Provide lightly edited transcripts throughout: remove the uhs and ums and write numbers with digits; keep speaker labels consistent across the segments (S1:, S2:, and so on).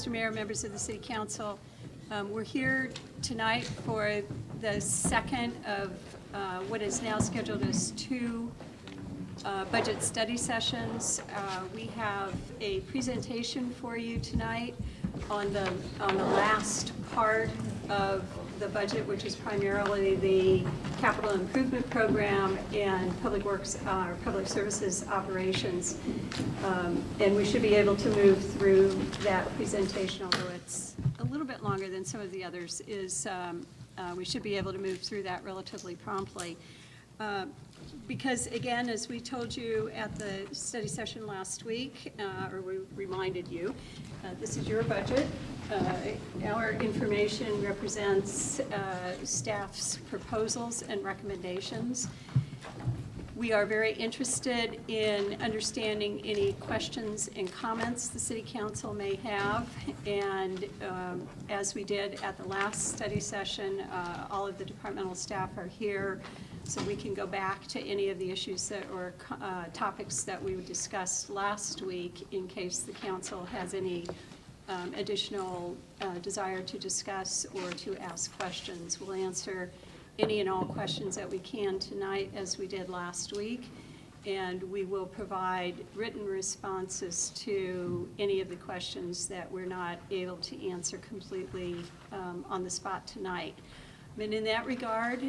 S1: Mr. Mayor, members of the City Council, we're here tonight for the second of what is now scheduled as two budget study sessions. We have a presentation for you tonight on the last part of the budget, which is primarily the capital improvement program and public works, public services operations. And we should be able to move through that presentation, although it's a little bit longer than some of the others. We should be able to move through that relatively promptly. Because again, as we told you at the study session last week, or we reminded you, this is your budget. Our information represents staff's proposals and recommendations. We are very interested in understanding any questions and comments the City Council may have, and as we did at the last study session, all of the departmental staff are here, so we can go back to any of the issues that or topics that we discussed last week in case the council has any additional desire to discuss or to ask questions. We'll answer any and all questions that we can tonight as we did last week, and we will provide written responses to any of the questions that we're not able to answer completely on the spot tonight. And in that regard,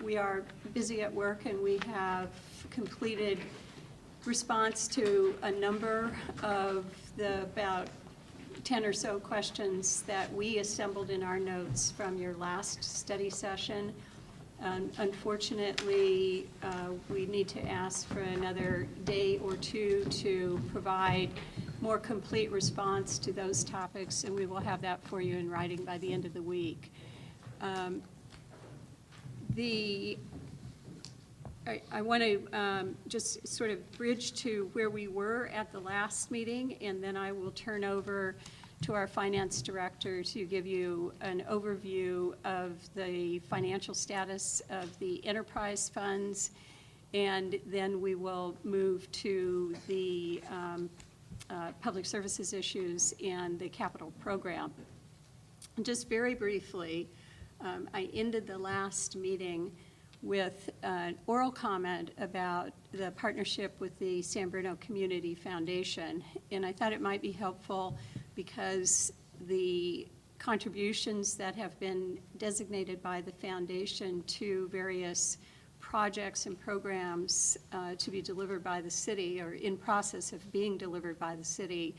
S1: we are busy at work, and we have completed response to a number of the about 10 or so questions that we assembled in our notes from your last study session. Unfortunately, we need to ask for another day or two to provide more complete response to those topics, and we will have that for you in writing by the end of the week. I want to just sort of bridge to where we were at the last meeting, and then I will turn over to our finance director to give you an overview of the financial status of the enterprise funds, and then we will move to the public services issues and the capital program. Just very briefly, I ended the last meeting with an oral comment about the partnership with the San Bruno Community Foundation, and I thought it might be helpful because the contributions that have been designated by the foundation to various projects and programs to be delivered by the city or in process of being delivered by the city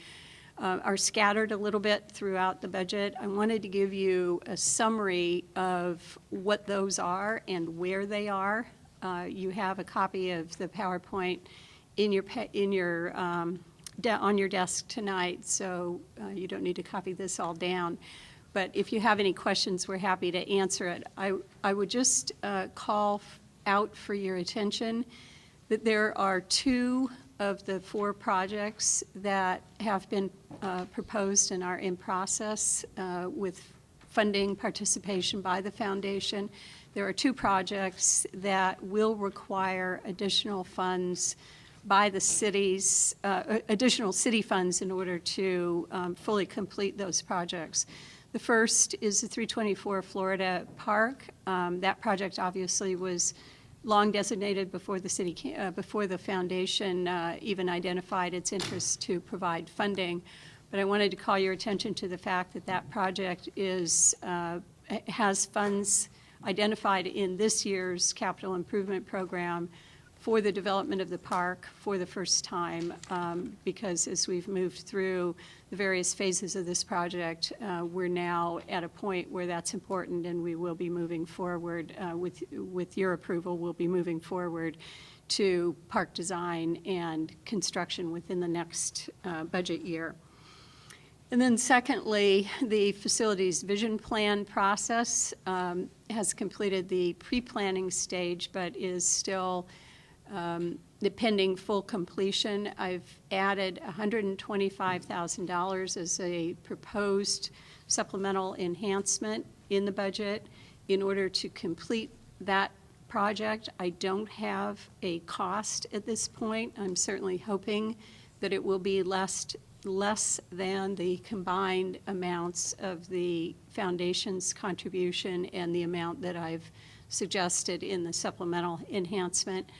S1: are scattered a little bit throughout the budget. I wanted to give you a summary of what those are and where they are. You have a copy of the PowerPoint on your desk tonight, so you don't need to copy this all down. But if you have any questions, we're happy to answer it. I would just call out for your attention that there are two of the four projects that have been proposed and are in process with funding participation by the foundation. There are two projects that will require additional funds by the cities, additional city funds in order to fully complete those projects. The first is the 324 Florida Park. That project obviously was long designated before the city, before the foundation even identified its interest to provide funding. But I wanted to call your attention to the fact that that project has funds identified in this year's capital improvement program for the development of the park for the first time, because as we've moved through the various phases of this project, we're now at a point where that's important, and we will be moving forward with your approval. We'll be moving forward to park design and construction within the next budget year. And then secondly, the facilities vision plan process has completed the pre-planning stage, but is still pending full completion. I've added $125,000 as a proposed supplemental enhancement in the budget in order to complete that project. I don't have a cost at this point. I'm certainly hoping that it will be less less than the combined amounts of the foundation's contribution and the amount that I've suggested in the supplemental enhancement.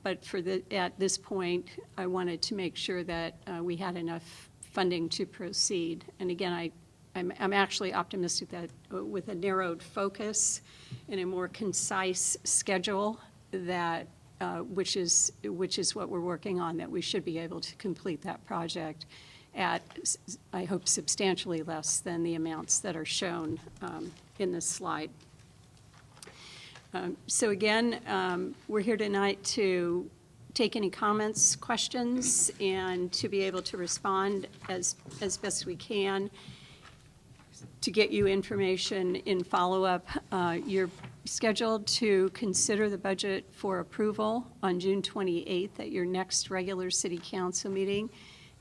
S1: But at this point, I wanted to make sure that we had enough funding to proceed. And again, I'm actually optimistic that with a narrowed focus and a more concise schedule, that which is what we're working on, that we should be able to complete that project at, I hope, substantially less than the amounts that are shown in this slide. So again, we're here tonight to take any comments, questions, and to be able to respond as best we can to get you information in follow-up. You're scheduled to consider the budget for approval on June 28th at your next regular city council meeting.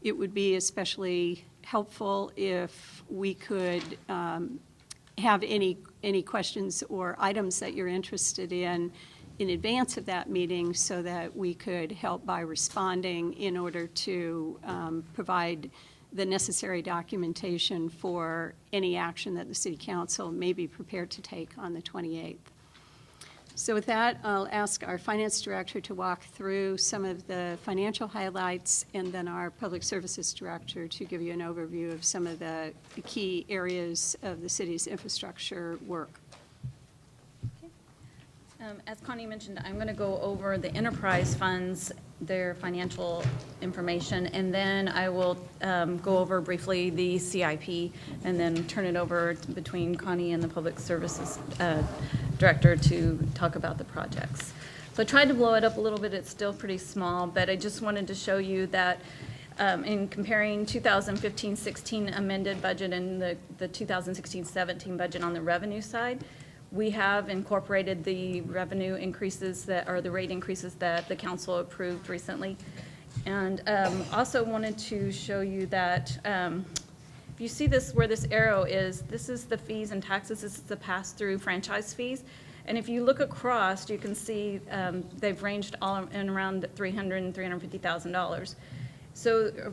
S1: It would be especially helpful if we could have any questions or items that you're interested in advance of that meeting, so that we could help by responding in order to provide the necessary documentation for any action that the City Council may be prepared to take on the 28th. So with that, I'll ask our Finance Director to walk through some of the financial highlights, and then our Public Services Director to give you an overview of some of the key areas of the city's infrastructure work.
S2: As Connie mentioned, I'm going to go over the enterprise funds, their financial information, and then I will go over briefly the CIP, and then turn it over between Connie and the Public Services Director to talk about the projects. So I tried to blow it up a little bit. It's still pretty small, but I just wanted to show you that in comparing 2015-16 amended budget and the 2016-17 budget on the revenue side, we have incorporated the revenue increases that are the rate increases that the council approved recently. And also wanted to show you that if you see this, where this arrow is, this is the fees and taxes. This is the pass-through franchise fees. And if you look across, you can see they've ranged all in around $300,000 and $350,000. So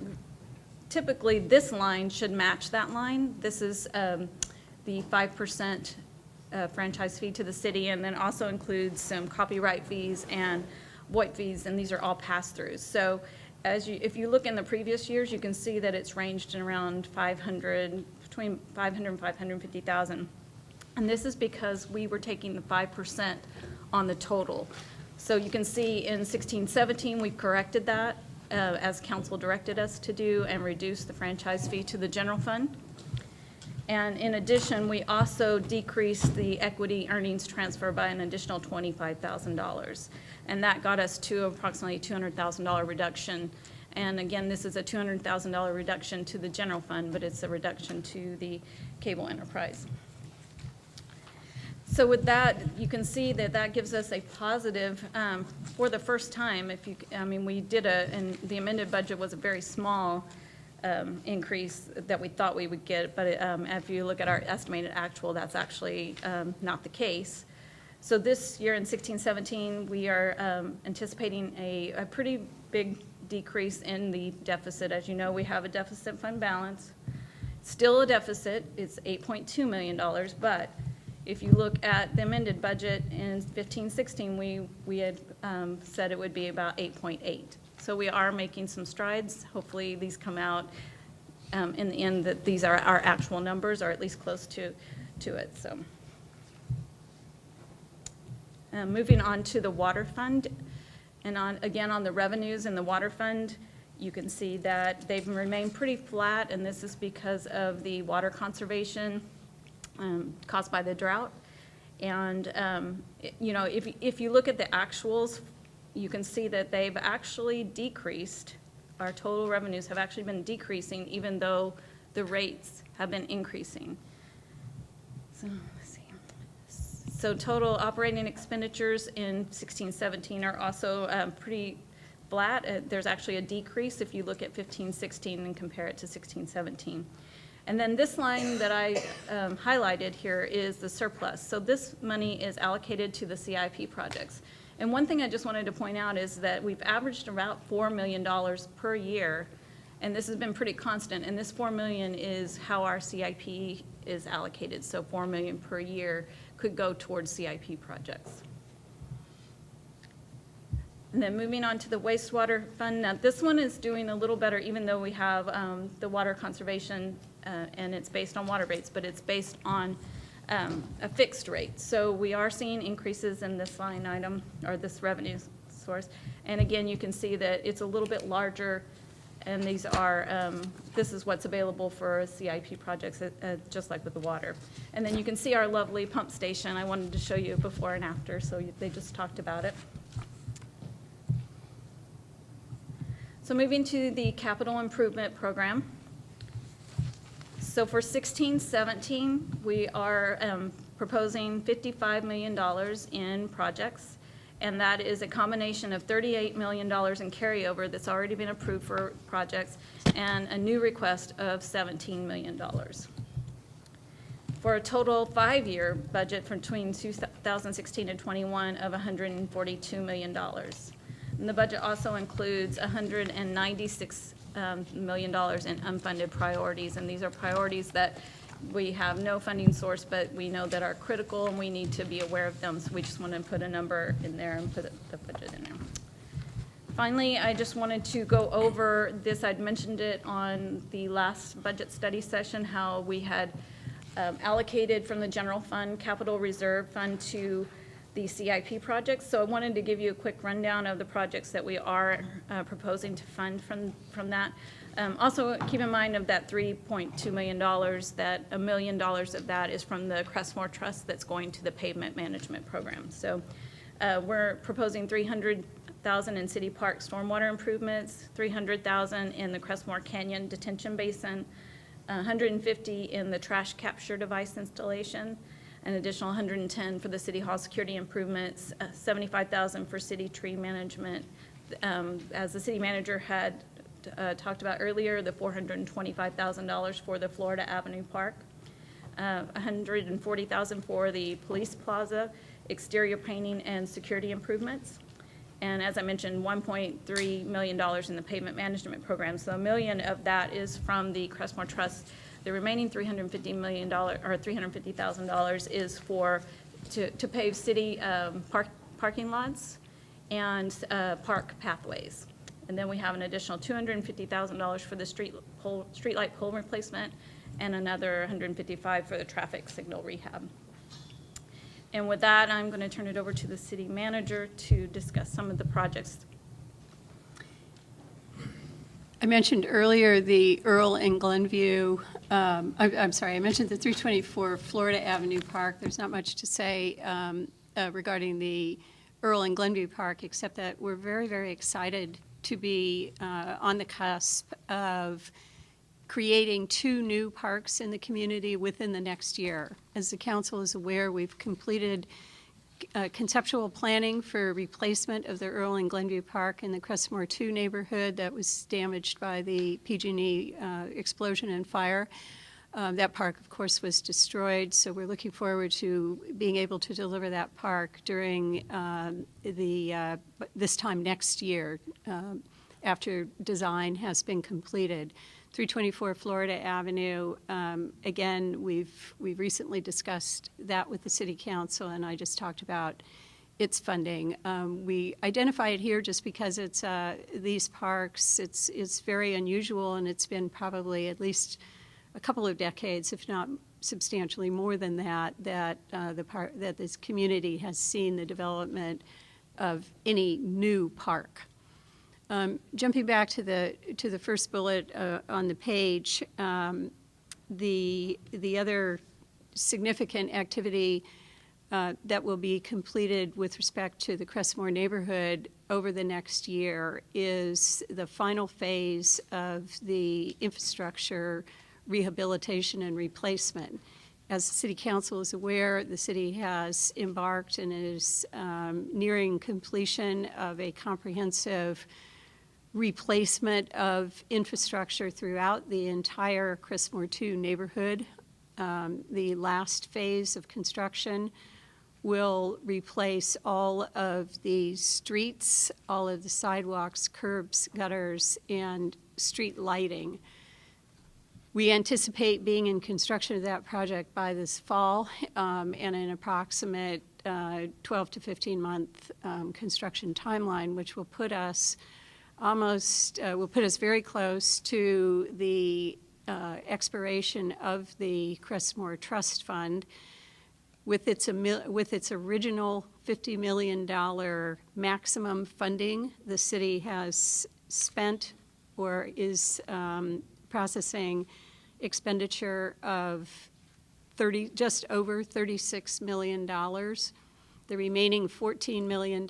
S2: typically this line should match that line. This is the 5% franchise fee to the city, and then also includes some copyright fees and VoIP fees, and these are all pass-throughs. So if you look in the previous years, you can see that it's ranged in around between 500 and 550,000. And this is because we were taking the 5% on the total. So you can see in 16-17, we've corrected that as council directed us to do, and reduced the franchise fee to the general fund. And in addition, we also decreased the equity earnings transfer by an additional $25,000. And that got us to approximately $200,000 reduction. And again, this is a $200,000 reduction to the general fund, but it's a reduction to the cable enterprise. So with that, you can see that that gives us a positive, for the first time, we did and the amended budget was a very small increase that we thought we would get, but if you look at our estimated actual, that's actually not the case. So this year in 16-17, we are anticipating a pretty big decrease in the deficit. As you know, we have a deficit fund balance. Still a deficit, it's $8.2 million, but if you look at the amended budget in 15-16, we had said it would be about 8.8. So we are making some strides. Hopefully these come out in the end that these are our actual numbers, or at least close to it. So moving on to the water fund, and again on the revenues in the water fund, you can see that they've remained pretty flat, and this is because of the water conservation caused by the drought. And if you look at the actuals, you can see that they've actually decreased. Our total revenues have actually been decreasing, even though the rates have been increasing. So let's see. So total operating expenditures in 16-17 are also pretty flat. There's actually a decrease if you look at 15-16 and compare it to 16-17. And then this line that I highlighted here is the surplus. So this money is allocated to the CIP projects. And one thing I just wanted to point out is that we've averaged about $4 million per year, And this has been pretty constant, and this $4 million is how our CIP is allocated. So $4 million per year could go towards CIP projects. And then moving on to the wastewater fund. Now, this one is doing a little better, even though we have the water conservation, and it's based on water rates, but it's based on a fixed rate. So we are seeing increases in this line item, or this revenue source. And again, you can see that it's a little bit larger, and these are, this is what's available for CIP projects, just like with the water. And then you can see our lovely pump station. I wanted to show you before and after, so they just talked about it. So moving to the capital improvement program. So for 16-17, we are proposing $55 million in projects, and that is a combination of $38 million in carryover that's already been approved for projects and a new request of $17 million. For a total 5-year budget between 2016 and 21 of $142 million. And the budget also includes $196 million in unfunded priorities, and these are priorities that we have no funding source, but we know that are critical and we need to be aware of them, so we just want to put a number in there and put the budget in there. Finally, I just wanted to go over this. I'd mentioned it on the last budget study session, how we had allocated from the general fund, capital reserve fund, to the CIP projects. So I wanted to give you a quick rundown of the projects that we are proposing to fund from that. Also, keep in mind of that $3.2 million, that $1 million of that is from the Crestmore Trust that's going to the pavement management program. So we're proposing $300,000 in city park stormwater improvements, $300,000 in the Crestmore Canyon detention basin, $150,000 in the trash capture device installation, an additional $110,000 for the city hall security improvements, $75,000 for city tree management. As the city manager had talked about earlier, the $425,000 for the Florida Avenue Park, $140,000 for the police plaza, exterior painting and security improvements. And as I mentioned, $1.3 million in the pavement management program. So $1 million of that is from the Crestmore Trust. The remaining $350 million or $350,000 is to pave city parking lots and park pathways. And then we have an additional $250,000 for the streetlight pole replacement, and another $155,000 for the traffic signal rehab. And with that, I'm going to turn it over to the city manager to discuss some of the projects.
S1: I mentioned earlier the Earl and Glenview, I'm sorry, I mentioned the 324 Florida Avenue Park. There's not much to say regarding the Earl and Glenview Park, except that we're very, very excited to be on the cusp of creating 2 new parks in the community within the next year. As the council is aware, we've completed conceptual planning for replacement of the Earl and Glenview Park in the Crestmore 2 neighborhood that was damaged by the PG&E explosion and fire. That park, of course, was destroyed, so we're looking forward to being able to deliver that park during this time next year after design has been completed. 324 Florida Avenue, again, we've recently discussed that with the City Council, and I just talked about its funding. We identify it here just because it's these parks. It's very unusual, and it's been probably at least a couple of decades, if not substantially more than that, that this community has seen the development of any new park. Jumping back to the first bullet on the page, the other significant activity that will be completed with respect to the Crestmore neighborhood over the next year is the final phase of the infrastructure rehabilitation and replacement. As the City Council is aware, the city has embarked and is nearing completion of a comprehensive replacement of infrastructure throughout the entire Crestmore 2 neighborhood. The last phase of construction will replace all of the streets, all of the sidewalks, curbs, gutters, and street lighting. We anticipate being in construction of that project by this fall, and an approximate 12 to 15 month construction timeline, which will put us very close to the expiration of the Crestmore Trust Fund. With its original $50 million maximum funding, the city has spent or is processing expenditure of just over $36 million. The remaining $14 million,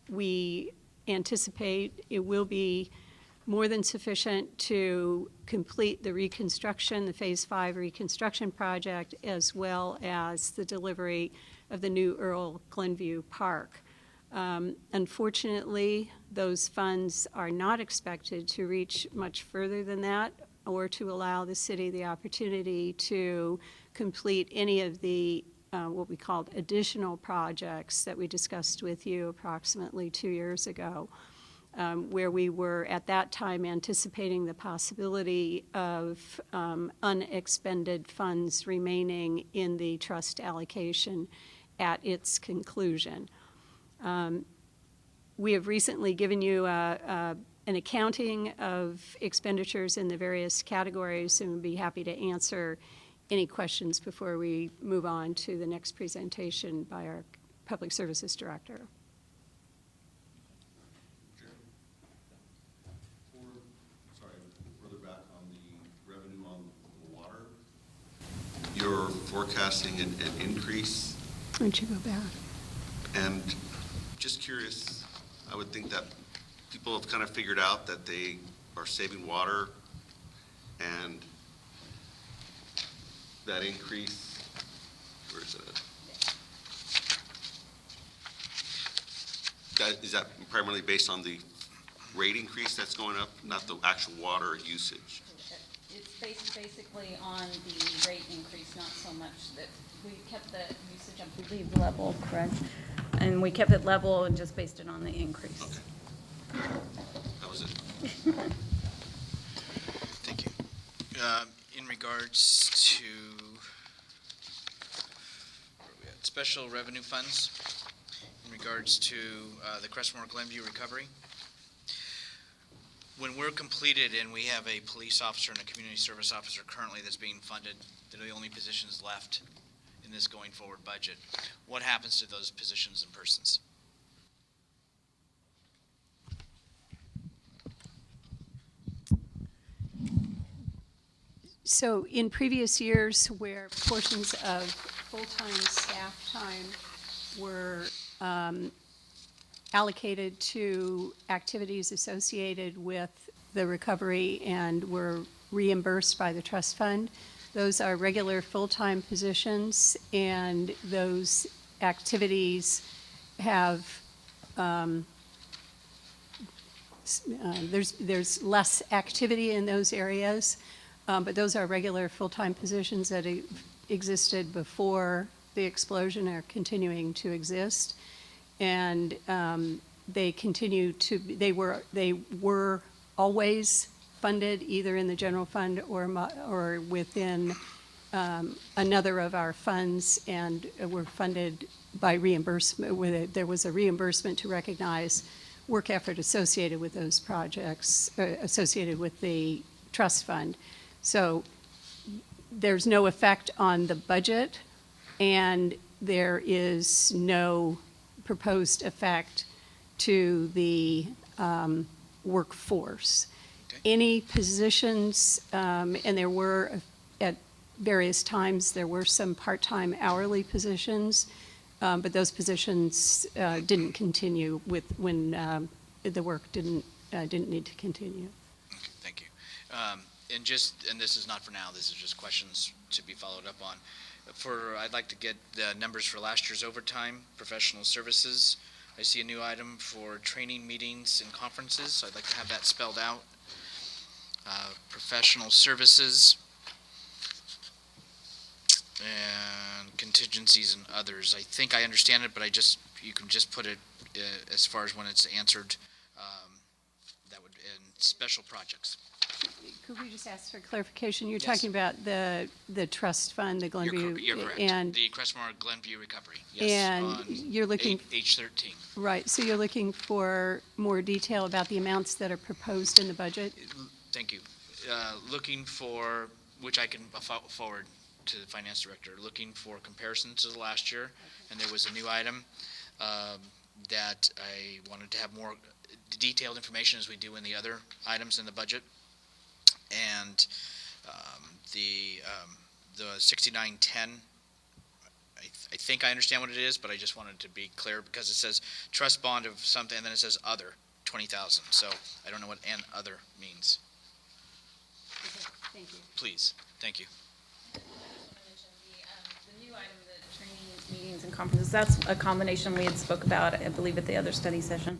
S1: we anticipate it will be more than sufficient to complete the reconstruction, the Phase 5 reconstruction project, as well as the delivery of the new Earl Glenview Park. Unfortunately, those funds are not expected to reach much further than that, or to allow the city the opportunity to complete any of the what we called additional projects that we discussed with you approximately 2 years ago, where we were at that time anticipating the possibility of unexpended funds remaining in the trust allocation at its conclusion. We have recently given you an accounting of expenditures in the various categories, and would be happy to answer any questions before we move on to the next presentation by our Public Services Director.
S3: Further back on the revenue on the water, you're forecasting an increase.
S1: Why don't you go back?
S3: And just curious, I would think that people have kind of figured out that they are saving water, and that increase, where is it? Is that primarily based on the rate increase that's going up, not the actual water usage?
S2: It's based basically on the rate increase, not so much that we kept the usage, I believe, level, correct? And we kept it level and just based it on the increase.
S3: Okay. That was it.
S4: Thank you. In regards to where are we at? Special revenue funds, in regards to the Crestmore Glenview recovery, when we're completed and we have a police officer and a community service officer currently that's being funded, they're the only positions left in this going forward budget, what happens to those positions and persons?
S1: So in previous years where portions of full-time staff time were allocated to activities associated with the recovery and were reimbursed by the trust fund, those are regular full-time positions, and those activities have there's less activity in those areas. But those are regular full-time positions that existed before the explosion, are continuing to exist, and they were always funded either in the general fund or within another of our funds, and were funded by reimbursement. There was a reimbursement to recognize work effort associated with those projects, associated with the trust fund. So there's no effect on the budget, and there is no proposed effect to the workforce.
S4: Okay.
S1: Any positions, and there were at various times, there were some part-time hourly positions, but those positions didn't continue when the work didn't need to continue.
S4: Okay, thank you. And this is not for now, this is just questions to be followed up on. I'd like to get the numbers for last year's overtime, professional services. I see a new item for training, meetings, and conferences, so I'd like to have that spelled out. Professional services and contingencies and others. I think I understand it, but you can just put it as far as when it's answered. That would, and special projects.
S1: Could we just ask for clarification? You're
S4: Yes.
S1: talking about the trust fund, the Glenview.
S4: You're correct.
S1: And,
S4: The Crestmore Glenview Recovery, yes.
S1: and
S4: on
S1: you're looking,
S4: H13.
S1: right, so you're looking for more detail about the amounts that are proposed in the budget?
S4: Thank you. Looking for, which I can forward to the finance director, looking for comparisons to the last year, and there was a new item that I wanted to have more detailed information as we do in the other items in the budget. And the 6910, I think I understand what it is, but I just wanted to be clear because it says trust bond of something, and then it says other, 20,000. So I don't know what "and other" means.
S1: Okay, thank you.
S4: Please, thank you.
S2: The new item, the training, meetings, and conferences, that's a combination we had spoke about, I believe, at the other study session.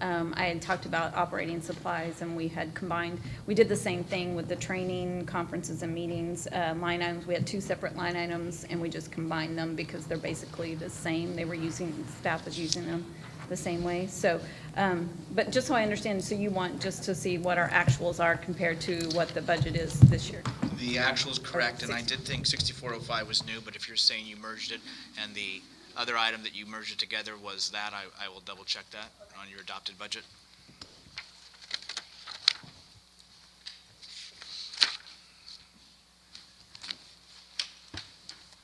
S2: I had talked about operating supplies, and we had combined, we did the same thing with the training, conferences, and meetings line items. We had two separate line items, and we just combined them because they're basically the same. They were using, staff was using them the same way. So, but just so I understand, so you want just to see what our actuals are compared to what the budget is this year?
S4: The actual is correct, and I did think 6405 was new, but if you're saying you merged it, and the other item that you merged it together was that, I will double check that on your adopted budget.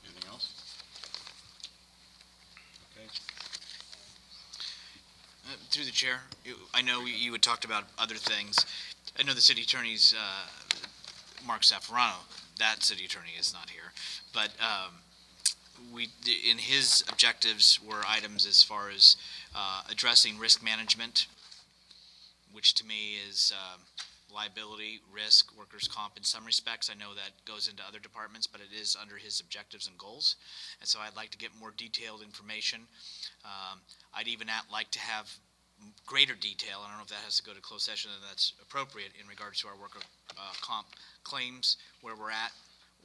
S4: Anything else? Okay. Through the chair, I know you had talked about other things. I know the city attorney's, Mark Zaffarano, that city attorney is not here, but in his objectives were items as far as addressing risk management, which to me is liability, risk, workers' comp in some respects. I know that goes into other departments, but it is under his objectives and goals. And so I'd like to get more detailed information. I'd even like to have greater detail. I don't know if that has to go to closed session and that's appropriate in regards to our worker comp claims, where we're at,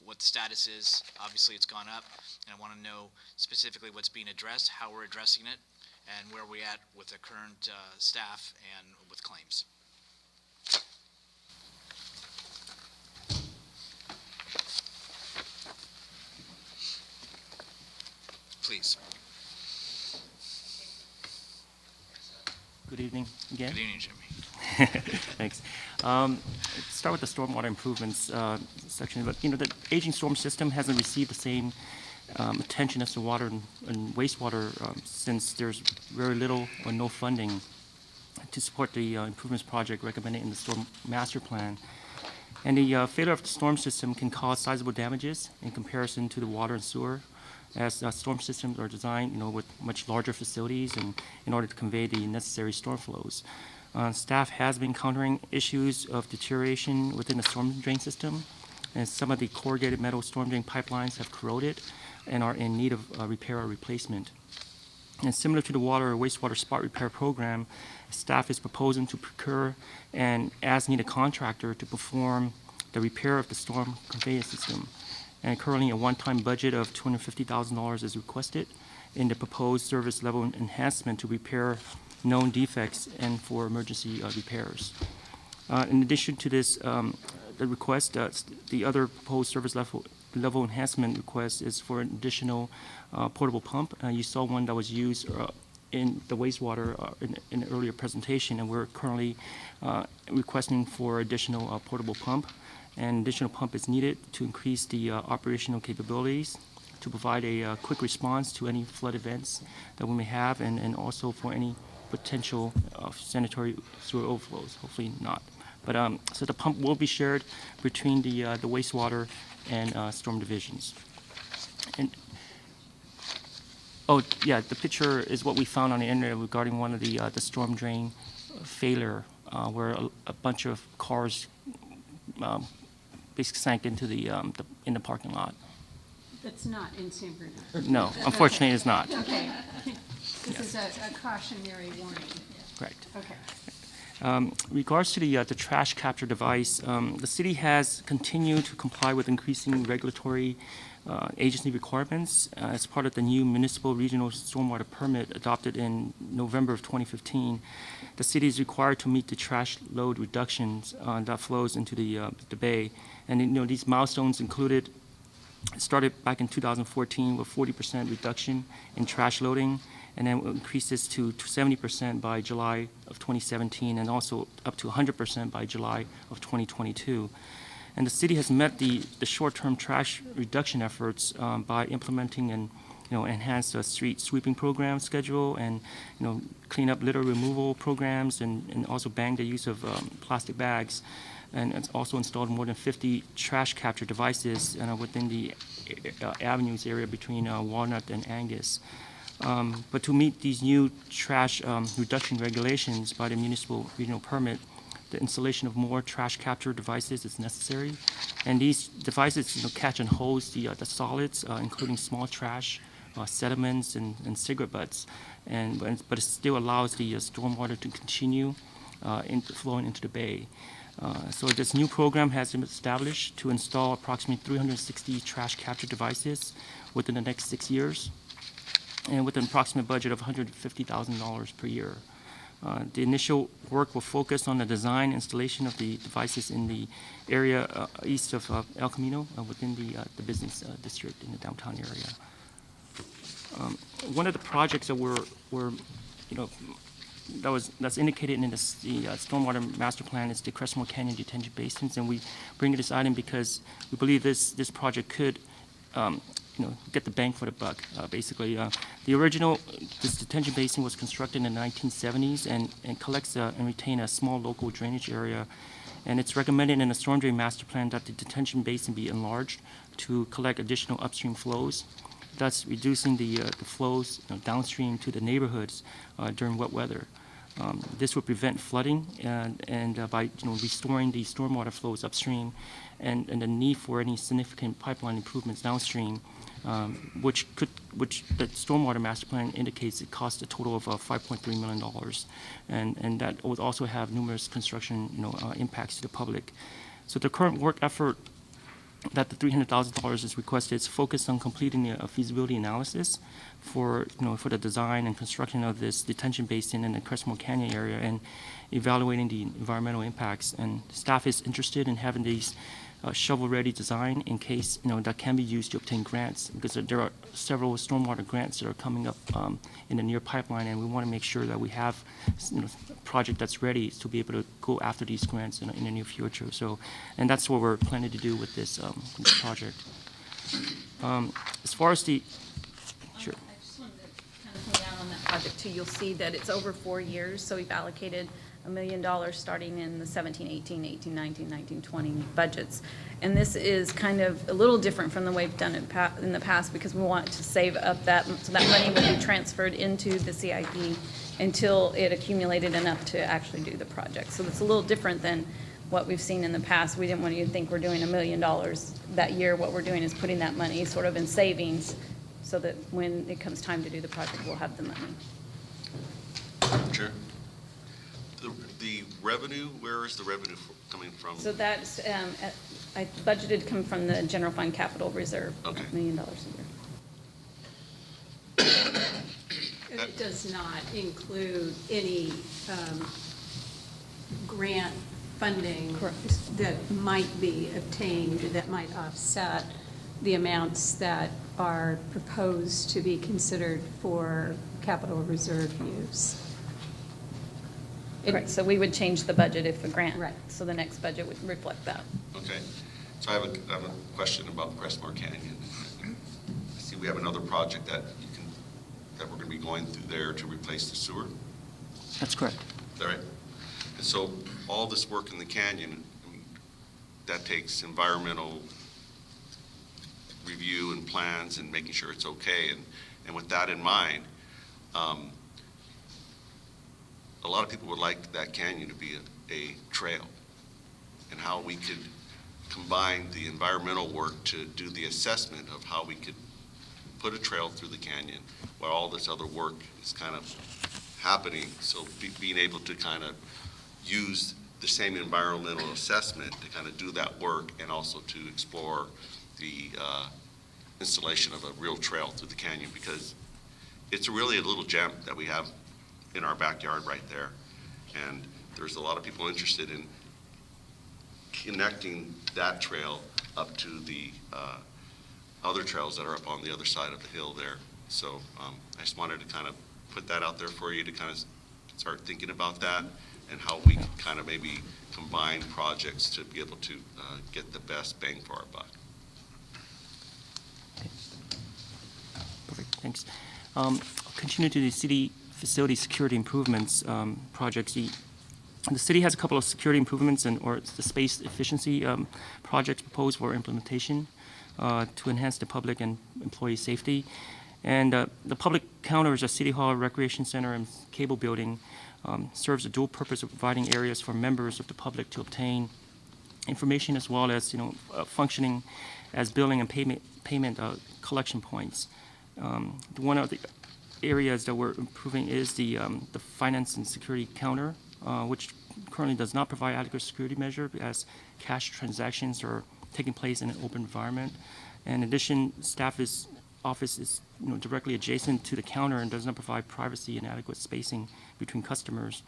S4: what the status is. Obviously it's gone up, and I want to know specifically what's being addressed, how we're addressing it, and where we're at with the current staff and with claims. Please.
S5: Good evening again.
S4: Good evening, Jimmy.
S5: Thanks. Start with the stormwater improvements section. But the aging storm system hasn't received the same attention as the water and wastewater since there's very little or no funding to support the improvements project recommended in the storm master plan. And the failure of the storm system can cause sizable damages in comparison to the water and sewer, as storm systems are designed, with much larger facilities and in order to convey the necessary storm flows. Staff has been encountering issues of deterioration within the storm drain system, and some of the corrugated metal storm drain pipelines have corroded and are in need of repair or replacement. And similar to the water or wastewater spot repair program, staff is proposing to procure an as-needed contractor to perform the repair of the storm conveyance system. And currently a one-time budget of $250,000 is requested in the proposed service level enhancement to repair known defects and for emergency repairs. In addition to this, the request, the other proposed service level enhancement request is for an additional portable pump. You saw one that was used in the wastewater in the earlier presentation, and we're currently requesting for additional portable pump. An additional pump is needed to increase the operational capabilities to provide a quick response to any flood events that we may have, and also for any potential sanitary sewer overflows, hopefully not. But so the pump will be shared between the wastewater and storm divisions. And oh yeah, the picture is what we found on the internet regarding one of the storm drain failure, where a bunch of cars basically sank into in the parking lot.
S1: That's not in San Bruno.
S5: No, unfortunately, it's not.
S1: Okay. This is a cautionary warning.
S5: Correct.
S1: Okay.
S5: Regards to the trash capture device, the city has continued to comply with increasing regulatory agency requirements as part of the new municipal regional stormwater permit adopted in November of 2015. The city is required to meet the trash load reductions that flows into the bay, and these milestones started back in 2014 with 40% reduction in trash loading, and then increases to 70% by July of 2017, and also up to 100% by July of 2022. And the city has met the short-term trash reduction efforts by implementing an enhanced street sweeping program schedule, and clean up litter removal programs, and also banned the use of plastic bags. And it's also installed more than 50 trash capture devices within the avenues area between Walnut and Angus. But to meet these new trash reduction regulations by the municipal regional permit, the installation of more trash capture devices is necessary. And these devices catch and hose the solids, including small trash, sediments, and cigarette butts. But it still allows the stormwater to continue flowing into the bay. So this new program has been established to install approximately 360 trash capture devices within the next 6 years, and with an approximate budget of $150,000 per year. The initial work will focus on the design installation of the devices in the area east of El Camino within the business district in the downtown area. One of the projects that that's indicated in the stormwater master plan is the Crestmore Canyon detention basins, and we bring this item because we believe this project could get the bang for the buck, basically. This detention basin was constructed in the 1970s and collects and retains a small local drainage area. And it's recommended in the storm drain master plan that the detention basin be enlarged to collect additional upstream flows, thus reducing the flows downstream to the neighborhoods during wet weather. This would prevent flooding and by restoring the stormwater flows upstream, and the need for any significant pipeline improvements downstream, which the stormwater master plan indicates it costs a total of $5.3 million, and that would also have numerous construction impacts to the public. So the current work effort that the $300,000 is requested is focused on completing a feasibility analysis for the design and construction of this detention basin in the Crestmore Canyon area, and evaluating the environmental impacts. And staff is interested in having these shovel-ready design in case that can be used to obtain grants, because there are several stormwater grants that are coming up in the near pipeline, and we want to make sure that we have a project that's ready to be able to go after these grants in the near future. So, and that's what we're planning to do with this project. As far as the sure.
S2: I just wanted to kind of come down on that project too. You'll see that it's over 4 years, so we've allocated $1 million starting in the 17-18, 18-19, 19-20 budgets. And this is kind of a little different from the way we've done it in the past, because we want to save up so that money will be transferred into the CIP until it accumulated enough to actually do the project. So it's a little different than what we've seen in the past. We didn't want you to think we're doing $1 million that year. What we're doing is putting that money sort of in savings so that when it comes time to do the project, we'll have the money.
S3: Chair? The revenue, where is the revenue coming from?
S2: So that's, I budgeted to come from the general fund capital reserve,
S3: Okay.
S2: $1 million a year.
S1: It does not include any grant funding
S2: Correct.
S1: that might be obtained that might offset the amounts that are proposed to be considered for capital reserve use.
S2: Correct, so we would change the budget if a grant.
S1: Right.
S2: So the next budget would reflect that.
S3: Okay, so I have a question about Crestmore Canyon. I see we have another project that we're going to be going through there to replace the sewer.
S5: That's correct.
S3: Is that right? And so all this work in the canyon, that takes environmental review and plans and making sure it's okay. And with that in mind, a lot of people would like that canyon to be a trail, and how we could combine the environmental work to do the assessment of how we could put a trail through the canyon while all this other work is kind of happening. So being able to kind of use the same environmental assessment to kind of do that work and also to explore the installation of a real trail through the canyon, because it's really a little gem that we have in our backyard right there. And there's a lot of people interested in connecting that trail up to the other trails that are up on the other side of the hill there. So I just wanted to kind of put that out there for you to kind of start thinking about that and how we can kind of maybe combine projects to be able to get the best bang for our buck.
S5: Perfect, thanks. I'll continue to the city facility security improvements projects. The city has a couple of security improvements or the space efficiency projects proposed for implementation to enhance the public and employee safety. And the public counters at City Hall, Recreation Center, and Cable Building serves a dual purpose of providing areas for members of the public to obtain information as well as functioning as billing and payment collection points. One of the areas that we're improving is the finance and security counter, which currently does not provide adequate security measure as cash transactions are taking place in an open environment. And in addition, office is directly adjacent to the counter and does not provide privacy and adequate spacing between customers.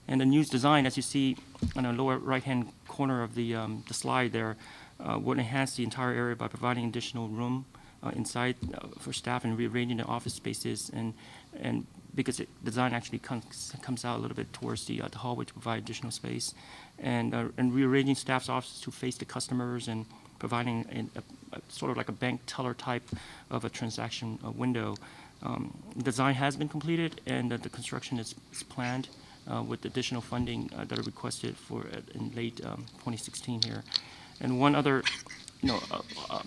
S5: And the new design, as you see on the lower right-hand corner of the slide there, would enhance the entire area by providing additional room inside for staff and rearranging the office spaces, and because the design actually comes out a little bit towards the hallway to provide additional space, and rearranging staff's offices to face the customers and providing a sort of like a bank teller type of a transaction window. Design has been completed, and the construction is planned with additional funding that are requested for in late 2016 here. And one other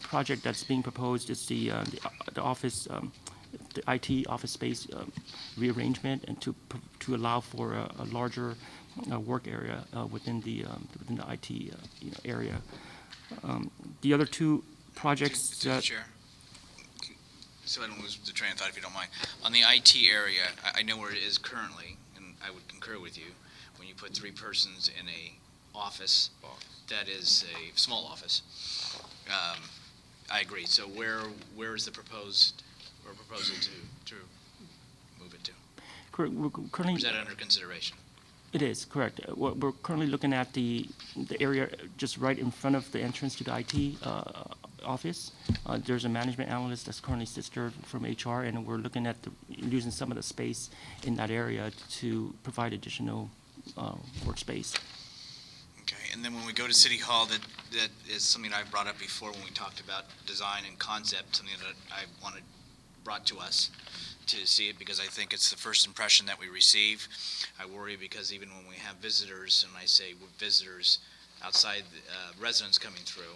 S5: project that's being proposed is the office, the IT office space rearrangement, and to allow for a larger work area within the IT area. The other two projects that.
S4: Chair, so I don't lose the train of thought, if you don't mind. On the IT area, I know where it is currently, and I would concur with you. When you put 3 persons in a office, that is a small office. I agree. So where is the proposal to move it to?
S5: Correct. We're currently.
S4: Or is that under consideration?
S5: It is, correct. We're currently looking at the area just right in front of the entrance to the IT office. There's a management analyst that's currently sits there from HR, and we're looking at using some of the space in that area to provide additional workspace.
S4: Okay, and then when we go to City Hall, that is something I've brought up before when we talked about design and concept, something that I wanted brought to us to see it, because I think it's the first impression that we receive. I worry because even when we have visitors, and I say visitors, outside residents coming through,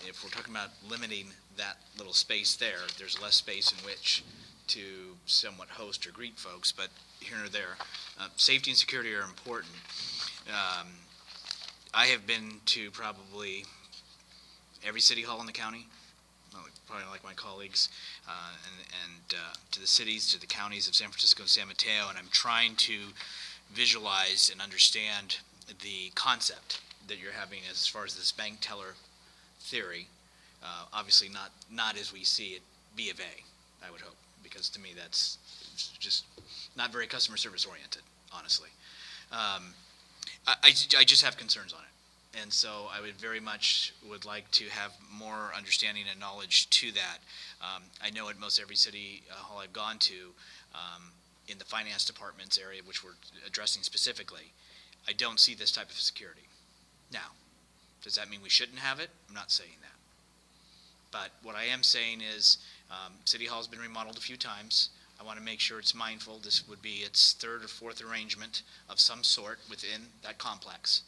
S4: if we're talking about limiting that little space there, there's less space in which to somewhat host or greet folks, but here or there. Safety and security are important. I have been to probably every city hall in the county, probably like my colleagues, and to the cities, to the counties of San Francisco and San Mateo, and I'm trying to visualize and understand the concept that you're having as far as this bank teller theory. Obviously not as we see it B of A, I would hope, because to me that's just not very customer service oriented, honestly. I just have concerns on it. And so I would very much would like to have more understanding and knowledge to that. I know at most every city hall I've gone to, in the finance department's area, which we're addressing specifically, I don't see this type of security. Now, does that mean we shouldn't have it? I'm not saying that. But what I am saying is City Hall's been remodeled a few times. I want to make sure it's mindful. This would be its 3rd or 4th arrangement of some sort within that complex.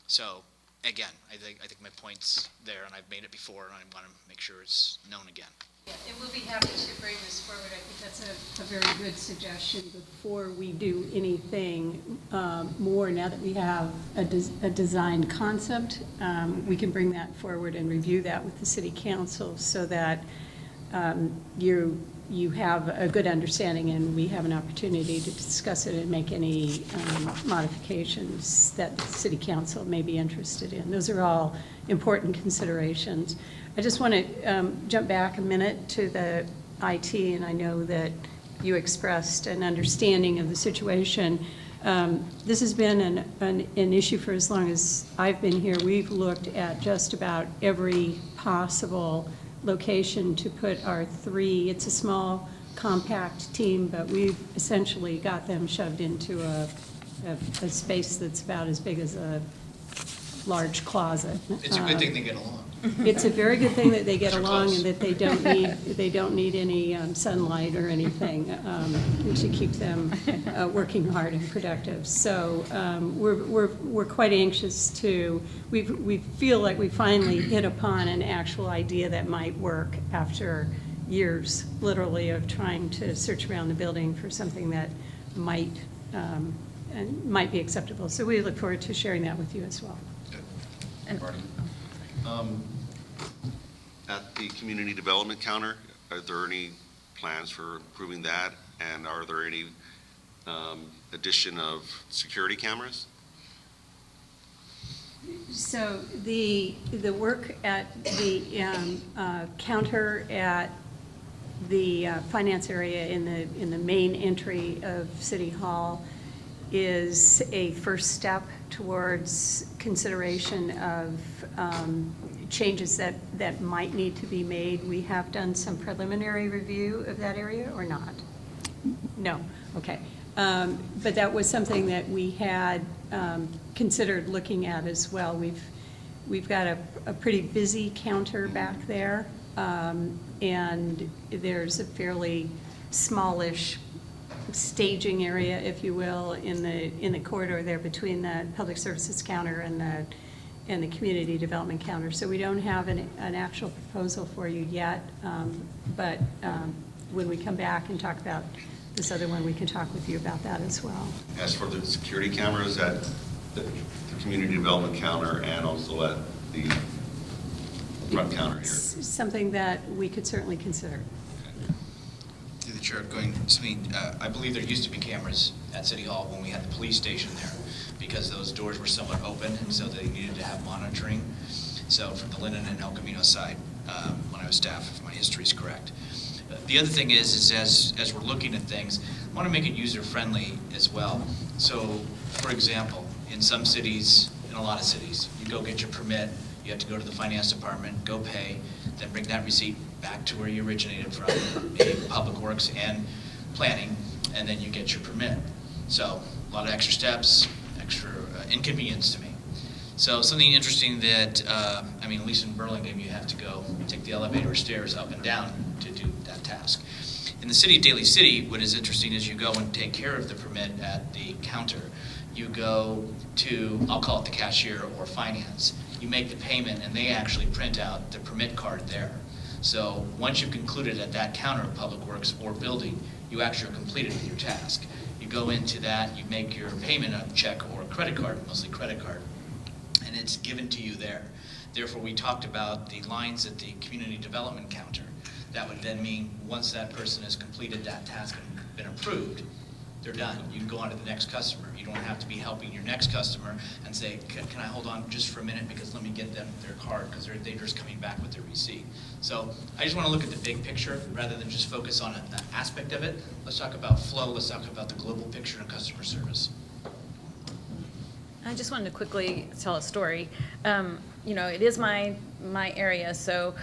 S4: So, again, I think my point's there, and I've made it before, and I want to make sure it's known again.
S1: Yeah, and we'll be happy to bring this forward. I think that's a very good suggestion before we do anything more. Now that we have a designed concept, we can bring that forward and review that with the city council so that you have a good understanding, and we have an opportunity to discuss it and make any modifications that the city council may be interested in. Those are all important considerations. I just want to jump back a minute to the IT, and I know that you expressed an understanding of the situation. This has been an issue for as long as I've been here. We've looked at just about every possible location to put our three. It's a small, compact team, but we've essentially got them shoved into a space that's about as big as a large closet.
S4: It's a good thing they get along.
S1: It's a very good thing that they get
S4: They're
S1: along
S4: close.
S1: and that they don't need any sunlight or anything to keep them working hard and productive. So we're quite anxious to. We feel like we finally hit upon an actual idea that might work after years, literally, of trying to search around the building for something that might be acceptable. So we look forward to sharing that with you as well.
S3: Marty? At the community development counter, are there any plans for improving that? And are there any addition of security cameras?
S1: So the work at the counter at the finance area in the main entry of City Hall is a first step towards consideration of changes that might need to be made. We have done some preliminary review of that area, or not? No, okay. But that was something that we had considered looking at as well. We've got a pretty busy counter back there, and there's a fairly smallish staging area, if you will, in the corridor there between the public services counter and the community development counter. So we don't have an actual proposal for you yet, but when we come back and talk about this other one, we can talk with you about that as well.
S3: As for the security cameras at the community development counter and also at the front counter here?
S1: Something that we could certainly consider.
S4: Through the chair, I believe there used to be cameras at City Hall when we had the police station there, because those doors were somewhat open, and so they needed to have monitoring. So from the Linden and El Camino side, when I was staff, if my history is correct. The other thing is as we're looking at things, I want to make it user-friendly as well. So, for example, in some cities, in a lot of cities, you go get your permit, you have to go to the finance department, go pay, then bring that receipt back to where you originated from, Public Works and Planning, and then you get your permit. So a lot of extra steps, extra inconvenience to me. So something interesting that, at least in Burlingame, you have to go take the elevator or stairs up and down to do that task. In the city of Daly City, what is interesting is you go and take care of the permit at the counter. You go to, I'll call it the cashier or finance. You make the payment and they actually print out the permit card there. So once you've concluded at that counter of Public Works or building, you actually are completed with your task. You go into that, you make your payment of check or credit card, mostly credit card, and it's given to you there. Therefore, we talked about the lines at the community development counter. That would then mean once that person has completed that task and been approved, they're done. You can go on to the next customer. You don't have to be helping your next customer and say, can I hold on just for a minute because let me get them their card because they're just coming back with their receipt. So I just want to look at the big picture rather than just focus on an aspect of it. Let's talk about flow. Let's talk about the global picture and customer service.
S2: I just wanted to quickly tell a story. It is my area, so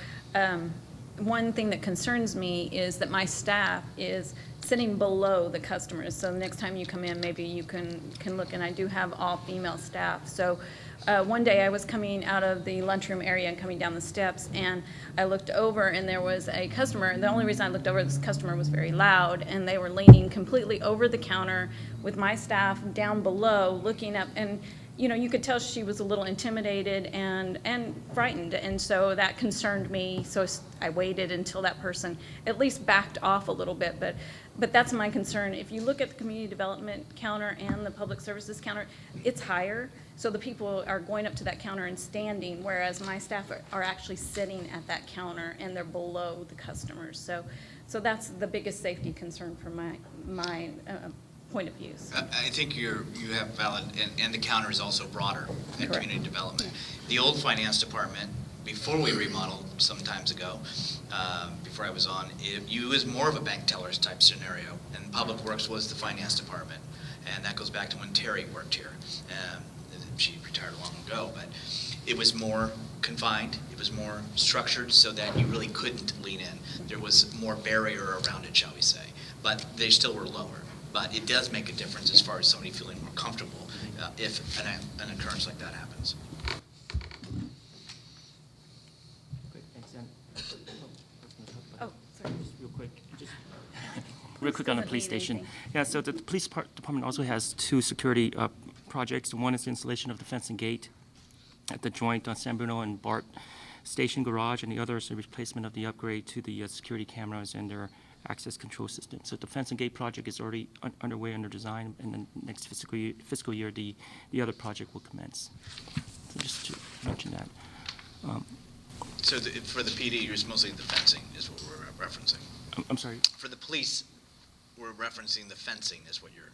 S2: one thing that concerns me is that my staff is sitting below the customers. So next time you come in, maybe you can look, and I do have all female staff. So one day I was coming out of the lunchroom area and coming down the steps, and I looked over and there was a customer, and the only reason I looked over, this customer was very loud, and they were leaning completely over the counter with my staff down below looking up, and you could tell she was a little intimidated and frightened, and so that concerned me. So I waited until that person at least backed off a little bit. But that's my concern. If you look at the community development counter and the public services counter, it's higher. So the people are going up to that counter and standing, whereas my staff are actually sitting at that counter and they're below the customers. So that's the biggest safety concern from my point of view.
S4: I think you have valid, and the counter is also broader at
S2: Correct.
S4: community development. The old finance department, before we remodeled some times ago, before I was on, it was more of a bank tellers type scenario, and Public Works was the finance department, and that goes back to when Terry worked here. She retired long ago, but it was more confined, it was more structured so that you really couldn't lean in. There was more barrier around it, shall we say, but they still were lower. But it does make a difference as far as somebody feeling more comfortable if an occurrence like that happens.
S5: Great, thanks.
S2: Oh, sorry.
S5: Just real quick on the
S2: doesn't
S5: police
S2: mean
S5: station.
S2: anything.
S5: Yeah, so the police department also has two security projects. One is the installation of the fencing gate at the joint on San Bruno and Bart Station Garage, and the other is the replacement of the upgrade to the security cameras and their access control system. So the fencing gate project is already underway under design, and then next fiscal year the other project will commence. So just to mention that.
S4: So for the PD, it's mostly the fencing is what we're referencing.
S5: I'm sorry.
S4: For the police, we're referencing the fencing is what you're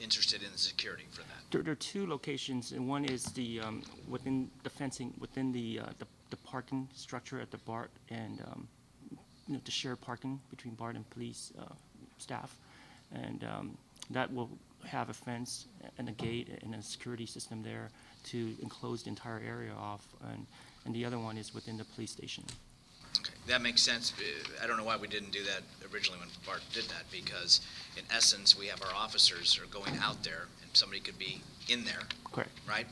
S4: interested in, the security for that.
S5: There are two locations, and one is the within the fencing within the parking structure at the BART and the shared parking between BART and police staff, and that will have a fence and a gate and a security system there to enclose the entire area off, and the other one is within the police station.
S4: Okay, that makes sense. I don't know why we didn't do that originally when Bart did that, because in essence, we have our officers are going out there, and somebody could be in there,
S5: Correct.
S4: right?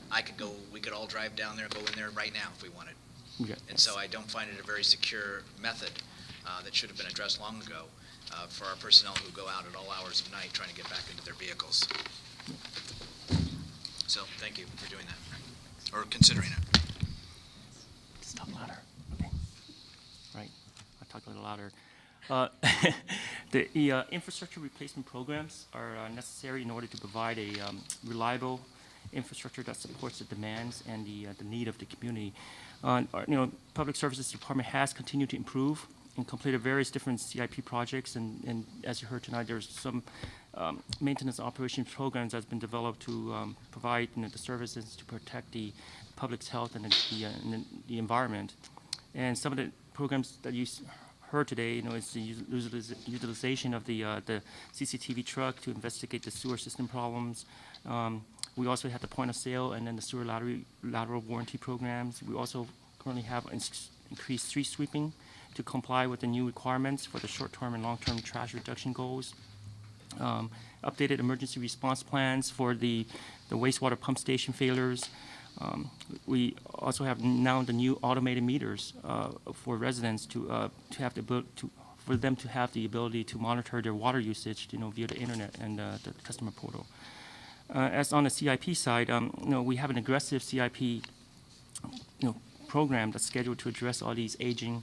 S4: We could all drive down there, go in there right now if we wanted.
S5: Yeah.
S4: And so I don't find it a very secure method that should have been addressed long ago for our personnel who go out at all hours of night trying to get back into their vehicles. So thank you for doing that, or considering it.
S5: Talk louder. Okay. Right. I'll talk a little louder. The infrastructure replacement programs are necessary in order to provide a reliable infrastructure that supports the demands and the need of the community. Public Services Department has continued to improve and completed various different CIP projects, and as you heard tonight, there's some maintenance operations programs that's been developed to provide the services to protect the public's health and the environment. And some of the programs that you heard today, is the utilization of the CCTV truck to investigate the sewer system problems. We also have the point of sale and then the sewer lateral warranty programs. We also currently have increased street sweeping to comply with the new requirements for the short-term and long-term trash reduction goals. Updated emergency response plans for the wastewater pump station failures. We also have now the new automated meters for residents to have the for them to have the ability to monitor their water usage, via the internet and the customer portal. As on the CIP side, we have an aggressive CIP, program that's scheduled to address all these aging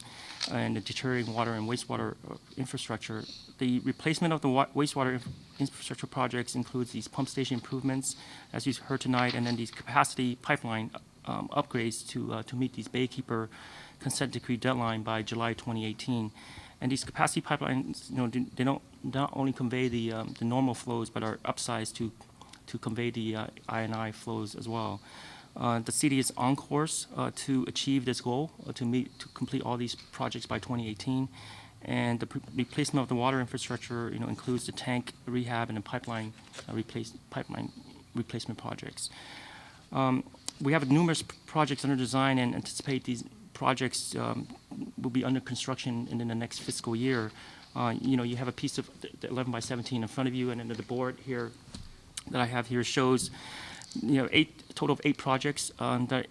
S5: and the deteriorating water and wastewater infrastructure. The replacement of the wastewater infrastructure projects includes these pump station improvements, as you heard tonight, and then these capacity pipeline upgrades to meet these Baykeeper consent decree deadline by July 2018. And these capacity pipelines, they don't not only convey the normal flows, but are upsized to convey the I&I flows as well. The city is on course to achieve this goal, to complete all these projects by 2018. And the replacement of the water infrastructure, includes the tank rehab and the pipeline replacement projects. We have numerous projects under design and anticipate these projects will be under construction in the next fiscal year. You have a piece of the 11 by 17 in front of you, and then the board here that I have here shows a total of 8 projects that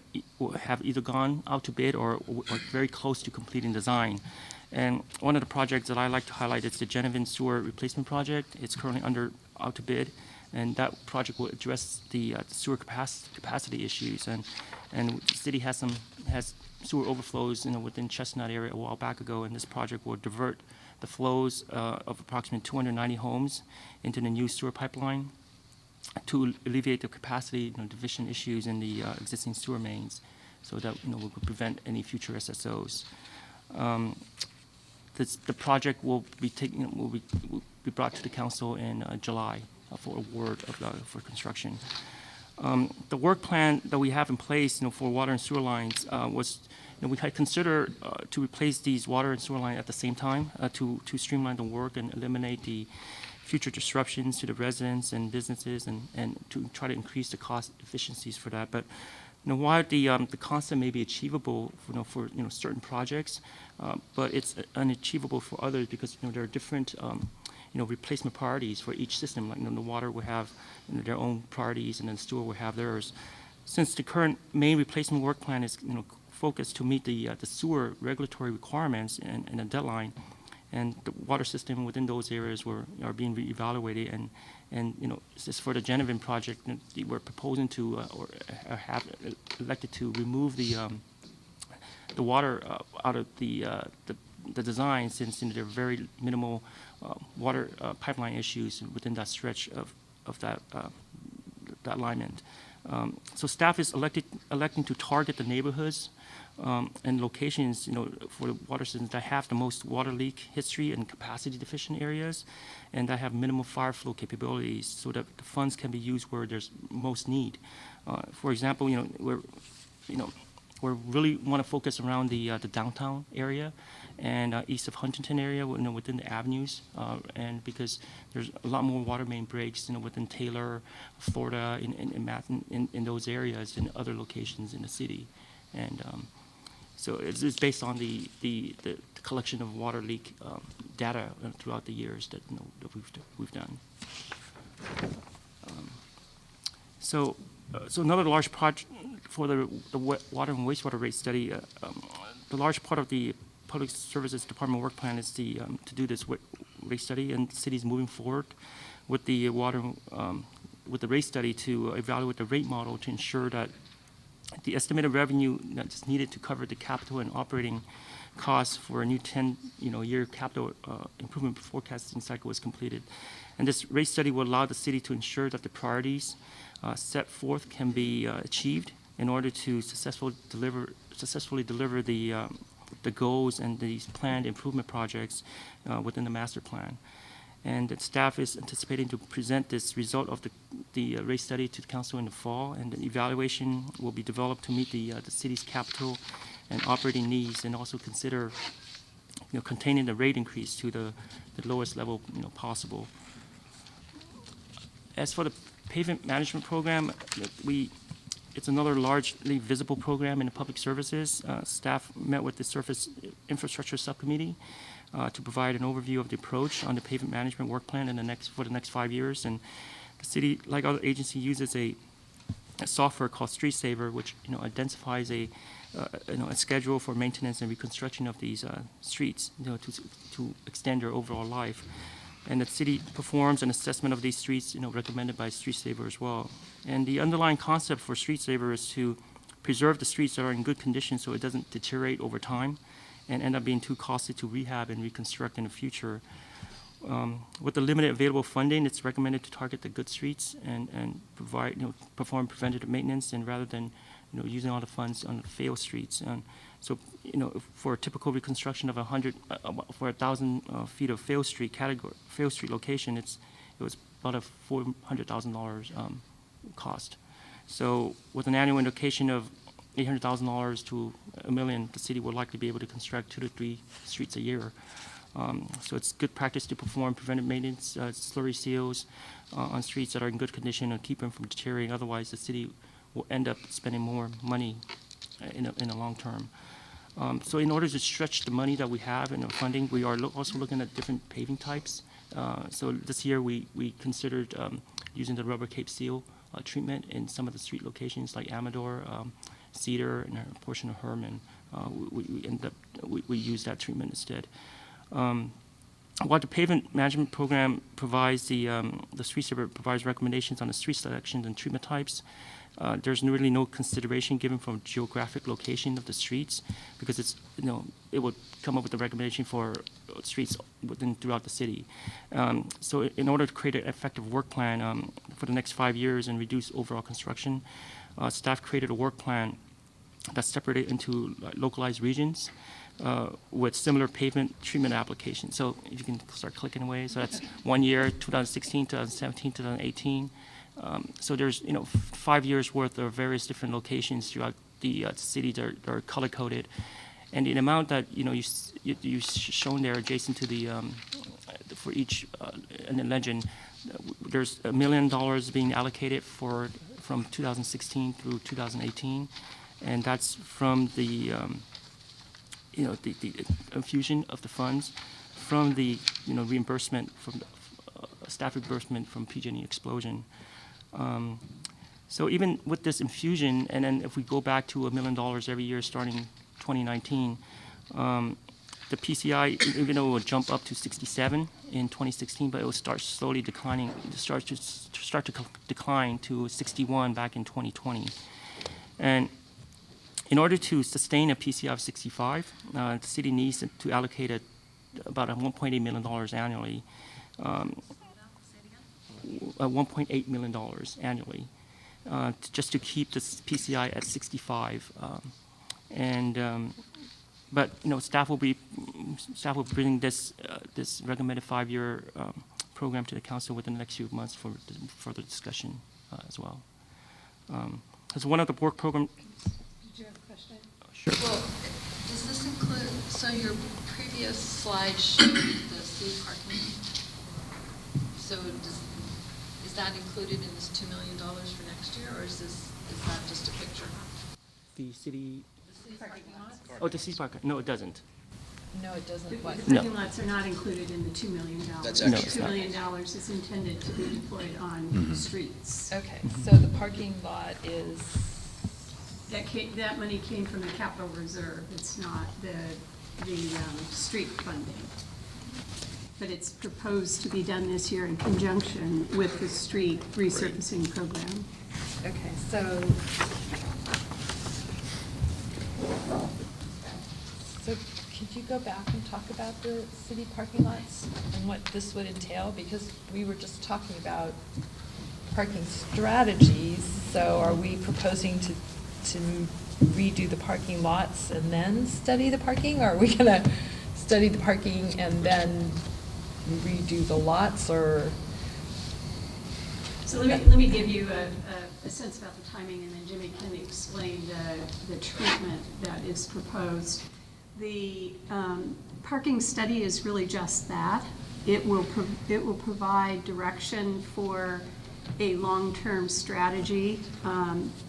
S5: have either gone out to bid or are very close to completing design. And one of the projects that I like to highlight is the Genevieve Sewer Replacement Project. It's currently out to bid, and that project will address the sewer capacity issues. And the city has sewer overflows, within Chestnut area a while back ago, and this project will divert the flows of approximately 290 homes into the new sewer pipeline to alleviate the capacity division issues in the existing sewer mains, so that will prevent any future SSOs. The project will be brought to the council in July for award for construction. The work plan that we have in place, for water and sewer lines was, we had considered to replace these water and sewer lines at the same time to streamline the work and eliminate the future disruptions to the residents and businesses, and to try to increase the cost efficiencies for that. But while the concept may be achievable for certain projects, but it's unachievable for others because there are different replacement priorities for each system. Like the water will have their own priorities, and then the sewer will have theirs. Since the current main replacement work plan is focused to meet the sewer regulatory requirements and a deadline, and the water system within those areas are being reevaluated, and just for the Genevieve project, we're proposing to or have elected to remove the water out of the design, since there are very minimal water pipeline issues within that stretch of that alignment. So staff is electing to target the neighborhoods and locations, for the water systems that have the most water leak history and capacity deficient areas, and that have minimal fire flow capabilities, so that the funds can be used where there's most need. For example, we really want to focus around the downtown area and east of Huntington area, within the avenues, and because there's a lot more water main breaks, within Taylor, Florida, in those areas, and other locations in the city, and so it's based on the collection of water leak data throughout the years that we've done. So another large project for the water and wastewater rate study, the large part of the Public Services Department work plan is to do this rate study, and the city is moving forward with the with the rate study to evaluate the rate model to ensure that the estimated revenue that's needed to cover the capital and operating costs for a new 10-year capital improvement forecasting cycle is completed. And this rate study will allow the city to ensure that the priorities set forth can be achieved in order to successfully deliver the goals and these planned improvement projects within the master plan. And the staff is anticipating to present this result of the rate study to the council in the fall, and the evaluation will be developed to meet the city's capital and operating needs, and also consider containing the rate increase to the lowest level possible. As for the pavement management program, it's another largely visible program in the public services. Staff met with the Surface Infrastructure Subcommittee to provide an overview of the approach on the pavement management work plan for the next 5 years. And the city, like other agencies, uses a software called Street Saver, which identifies a schedule for maintenance and reconstruction of these streets, to extend their overall life. And the city performs an assessment of these streets, recommended by Street Saver as well. And the underlying concept for Street Saver is to preserve the streets that are in good condition so it doesn't deteriorate over time and end up being too costly to rehab and reconstruct in the future. With the limited available funding, it's recommended to target the good streets and perform preventative maintenance, and rather than using all the funds on the failed streets. And so, for a typical reconstruction of 1,000 feet of failed street location, it was about a $400,000 cost. So, with an annual indication of $800,000 to $1 million, the city will likely be able to construct 2 to 3 streets a year. So it's good practice to perform preventive maintenance, slurry seals on streets that are in good condition and keep them from deteriorating. Otherwise, the city will end up spending more money in the long term. So in order to stretch the money that we have in the funding, we are also looking at different paving types. So this year we considered using the rubber cape seal treatment in some of the street locations like Amador, Cedar, and a portion of Herman. We use that treatment instead. while the pavement management program provides the street survey provides recommendations on the street selections and treatment types, there's really no consideration given from geographic location of the streets, because it's, it would come up with a recommendation for streets throughout the city. So in order to create an effective work plan for the next 5 years and reduce overall construction, staff created a work plan that's separated into localized regions with similar pavement treatment applications. So if you can start clicking away, so that's 1 year, 2016, 2017, 2018. So there's 5 years worth of various different locations throughout the city that are color coded, and the amount that you shown there adjacent to the for each in the legend, there's $1 million being allocated from 2016 through 2018, and that's from the the infusion of the funds, from the reimbursement from staff reimbursement from PG&E explosion. So even with this infusion, and then if we go back to $1 million every year starting 2019, the PCI, even though it will jump up to 67 in 2016, but it will start slowly declining. It start to decline to 61 back in 2020. And in order to sustain a PCI of 65, the city needs to allocate about $1.8 million annually. $1.8 million annually, just to keep this PCI at 65. But staff will bring this recommended 5-year program to the council within the next few months for further discussion as well. As one of the work program.
S6: Did you have a question?
S5: Sure.
S6: Well, does this include? So your previous slide showed the city parking. So is that included in this $2 million for next year, or is that just a picture?
S5: The city.
S6: The city parking lots?
S5: Oh, the city parking. No, it doesn't.
S6: No, it doesn't.
S1: The
S6: What?
S1: parking lots are not included in the $2 million.
S4: That's
S1: The
S4: extra.
S1: $2 million is intended to be deployed on streets.
S6: Okay, so the parking lot is.
S1: That money came from the capital reserve. It's not the street funding. But it's proposed to be done this year in conjunction with the street resurfacing program.
S6: Okay, so could you go back and talk about the city parking lots and what this would entail? Because we were just talking about parking strategies, so are we proposing to redo the parking lots and then study the parking? Or are we gonna study the parking and then redo the lots, or?
S1: So let me give you a sense about the timing, and then Jimmy can explain the treatment that is proposed. The parking study is really just that. It will provide direction for a long-term strategy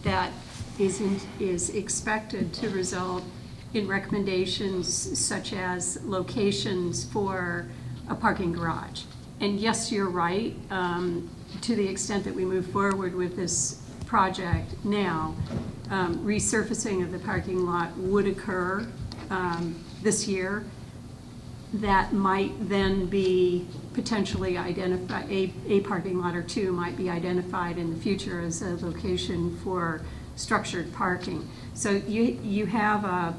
S1: that is expected to result in recommendations such as locations for a parking garage. And yes, you're right, to the extent that we move forward with this project now, resurfacing of the parking lot would occur this year. That might then be potentially identified, a parking lot or two might be identified in the future as a location for structured parking. So you have a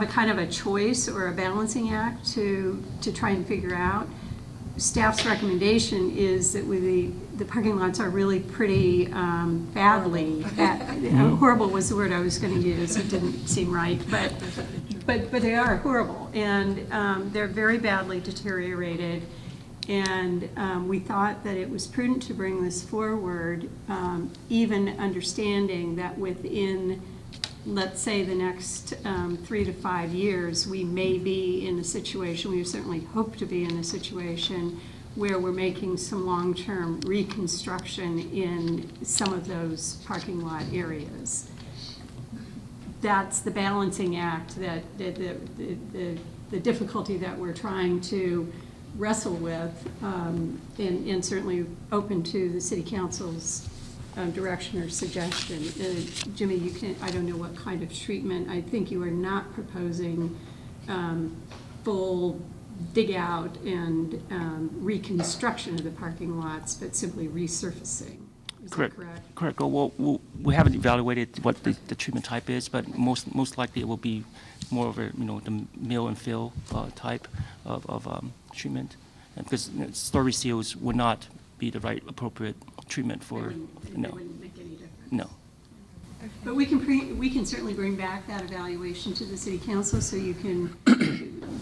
S1: kind of a choice or a balancing act to try and figure out. Staff's recommendation is that the parking lots are really pretty badly, horrible was the word I was going to use, it didn't seem right, but they are horrible, and they're very badly deteriorated, and we thought that it was prudent to bring this forward, even understanding that within, let's say, the next 3 to 5 years, we may be in a situation, we certainly hope to be in a situation where we're making some long-term reconstruction in some of those parking lot areas. That's the balancing act, that the difficulty that we're trying to wrestle with, and certainly open to the city council's direction or suggestion. Jimmy, you can, I don't know what kind of treatment. I think you are not proposing full dig out and reconstruction of the parking lots, but simply resurfacing. Is that
S5: Correct.
S1: correct?
S5: Correct. We haven't evaluated what the treatment type is, but most likely it will be more of a, the mill and fill type of treatment. And because slurry seals would not be the right appropriate treatment for,
S1: They wouldn't make any difference.
S5: no.
S1: But we can certainly bring back that evaluation to the city council so you can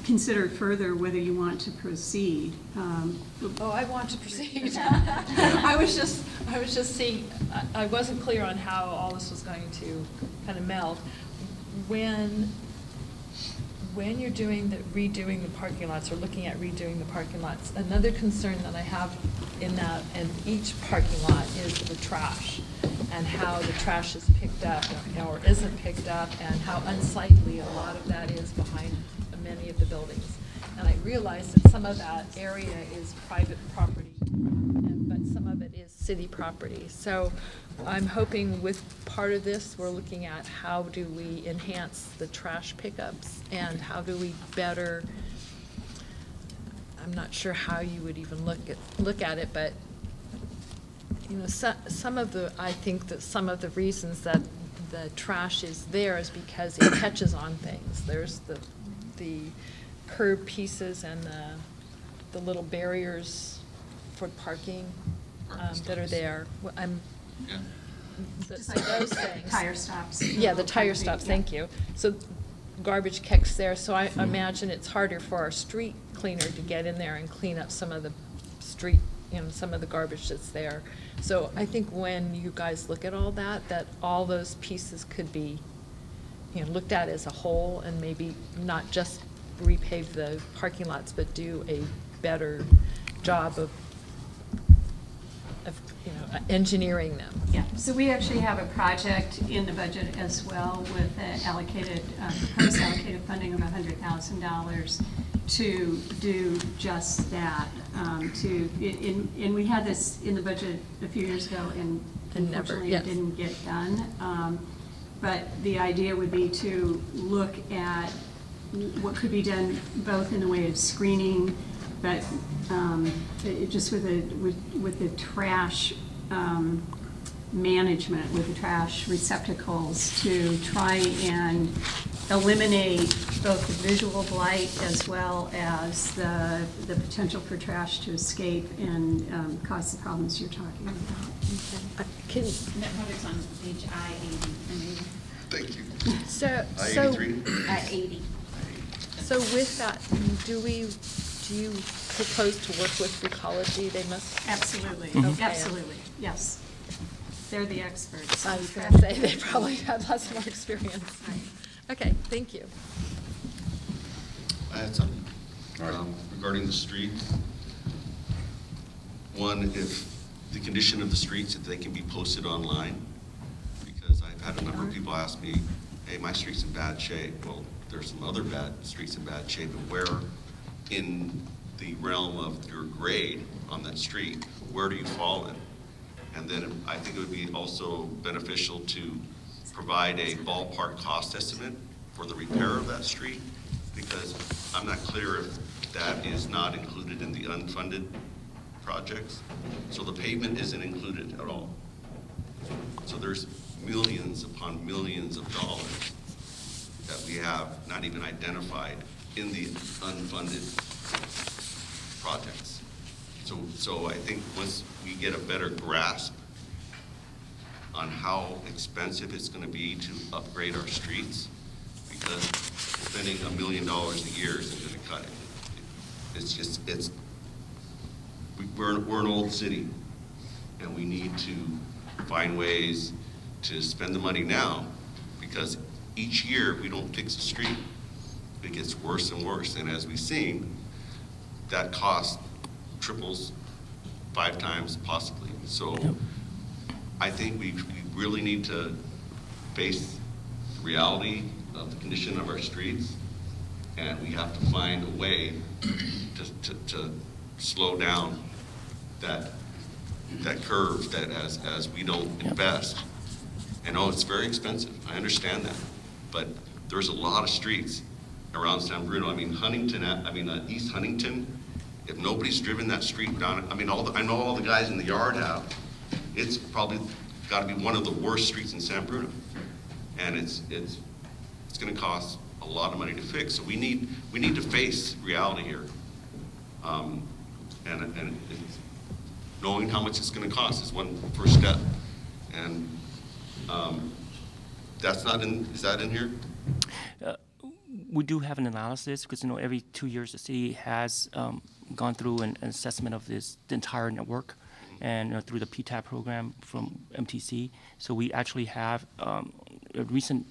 S1: consider further whether you want to proceed.
S6: Oh, I want to proceed. I was just seeing, I wasn't clear on how all this was going to kind of meld. When you're redoing the parking lots or looking at redoing the parking lots, another concern that I have in each parking lot is the trash and how the trash is picked up or isn't picked up and how unsightly a lot of that is behind many of the buildings. And I realize that some of that area is private property, but some of it is city property. So I'm hoping with part of this, we're looking at how do we enhance the trash pickups and how do we better, I'm not sure how you would even look at it, but I think that some of the reasons that the trash is there is because it catches on things. There's the curb pieces and the little barriers for parking that are there.
S3: Yeah.
S1: Just
S6: So those things.
S1: Tire stops.
S6: Yeah, the tire stops, thank you. So garbage kicks there, so I imagine it's harder for our street cleaner to get in there and clean up some of the street, some of the garbage that's there. So I think when you guys look at all that all those pieces could be, looked at as a whole and maybe not just repave the parking lots, but do a better job of engineering them.
S1: Yeah, so we actually have a project in the budget as well with proposed allocated funding of $100,000 to do just that. And we had this in the budget a few years ago, and unfortunately it didn't get done. But the idea would be to look at what could be done both in the way of screening, but just with the trash management, with the trash receptacles, to try and eliminate both the visual blight as well as the potential for trash to escape and cause the problems you're talking about.
S2: That project's on page I-80.
S3: Thank you.
S6: So
S3: 83?
S2: 80.
S6: So with that, do you propose to work with Recology? They must.
S1: Absolutely,
S6: Okay.
S1: absolutely, yes. They're the experts.
S6: I was going to say, they probably have lots more experience. Okay, thank you.
S3: I had something regarding the streets. One, if the condition of the streets, if they can be posted online, because I've had a number of people ask me, hey, my street's in bad shape. Well, there's some other bad streets in bad shape, and where in the realm of your grade on that street, where do you fall in? And then I think it would be also beneficial to provide a ballpark cost estimate for the repair of that street, because I'm not clear if that is not included in the unfunded projects. So the pavement isn't included at all. So there's millions upon millions of dollars that we have not even identified in the unfunded projects. So I think once we get a better grasp on how expensive it's going to be to upgrade our streets, because spending $1 million a year isn't going to cut it. We're an old city, and we need to find ways to spend the money now, because each year if we don't fix the street, it gets worse and worse. And as we've seen, that cost triples 5 times possibly. So I think we really need to face the reality of the condition of our streets, and we have to find a way to slow down that curve that as we don't invest. And it's very expensive. I understand that, but there's a lot of streets around San Bruno. I mean, East Huntington, if nobody's driven that street down, I mean, I know all the guys in the yard have, it's probably got to be one of the worst streets in San Bruno. And it's going to cost a lot of money to fix. So we need to face reality here. And it's, knowing how much it's going to cost is one first step. And that's not in, is that in here?
S5: We do have an analysis because, every 2 years the city has gone through an assessment of the entire network, and through the PTAP program from MTC. So we actually have a recent,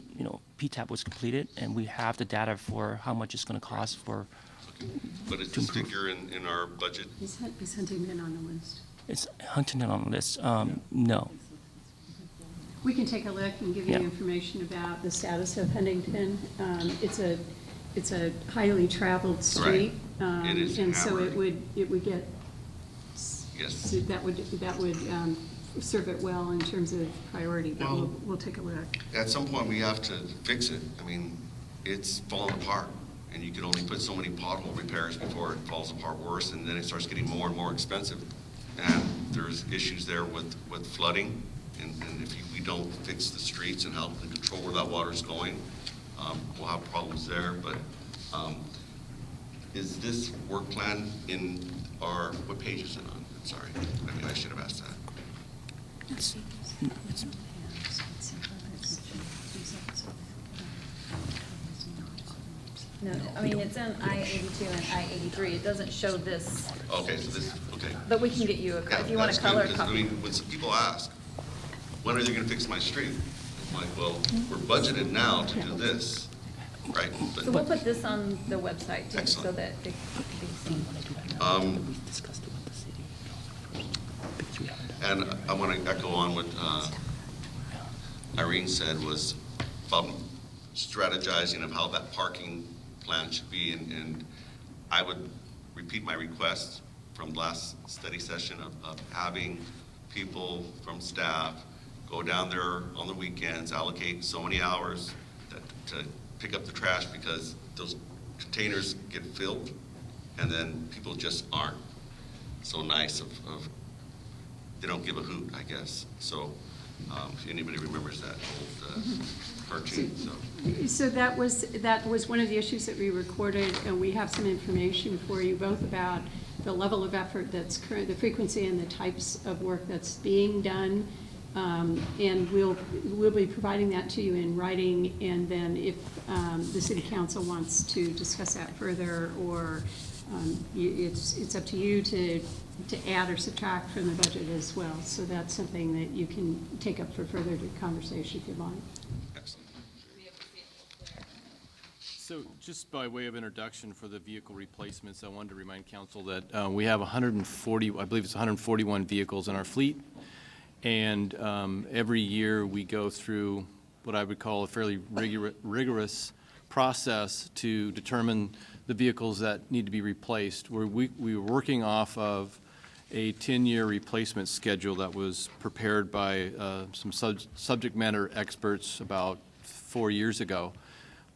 S5: PTAP was completed, and we have the data for how much it's going to cost for.
S3: Okay. But is this figure in our budget?
S1: Is Huntington on the list?
S5: It's Huntington on the list. No.
S1: We can take a look and give you
S5: Yeah.
S1: information about the status of Huntington. It's a highly traveled street.
S3: It is
S1: And so
S3: hammered.
S1: it would get,
S3: Yes.
S1: so that would serve it well in terms of priority, but
S3: Well-
S1: we'll take a look.
S3: At some point, we have to fix it. I mean, it's falling apart, and you can only put so many pothole repairs before it falls apart worse, and then it starts getting more and more expensive. And there's issues there with flooding, and if we don't fix the streets and help and control where that water's going, we'll have problems there. But is this work plan in our, what page is it on? I'm sorry, maybe I should have asked that.
S2: No, I mean, it's in I-82 and I-83. It doesn't show this,
S3: Okay, so this, okay.
S2: but we can get you
S3: Yeah,
S2: if you want
S3: that's
S2: a
S3: good,
S2: color
S3: 'cause,
S2: copy.
S3: I mean, when some people ask, when are they gonna fix my street? I'm like, well, we're budgeted now to do this, right?
S2: So we'll put this on the website too, so
S3: Excellent.
S2: that it can be seen.
S5: We discussed it with the city. Because we haven't done
S3: And I want to echo on what Irene said was about strategizing of how that parking plan should be. And I would repeat my request from last study session of having people from staff go down there on the weekends, allocate so many hours to pick up the trash, because those containers get filled and then people just aren't so nice of they don't give a hoot, I guess. So if anybody remembers that old cartoon, so.
S1: So that was one of the issues that we recorded, and we have some information for you both about the level of effort that's current, the frequency and the types of work that's being done. And we'll be providing that to you in writing, and then if the city council wants to discuss that further, or it's up to you to add or subtract from the budget as well. So that's something that you can take up for further conversation if you'd like.
S3: Excellent.
S7: So just by way of introduction for the vehicle replacements, I wanted to remind council that we have 140, I believe it's 141 vehicles in our fleet. And every year we go through what I would call a fairly rigorous process to determine the vehicles that need to be replaced. We were working off of a 10-year replacement schedule that was prepared by some subject matter experts about 4 years ago.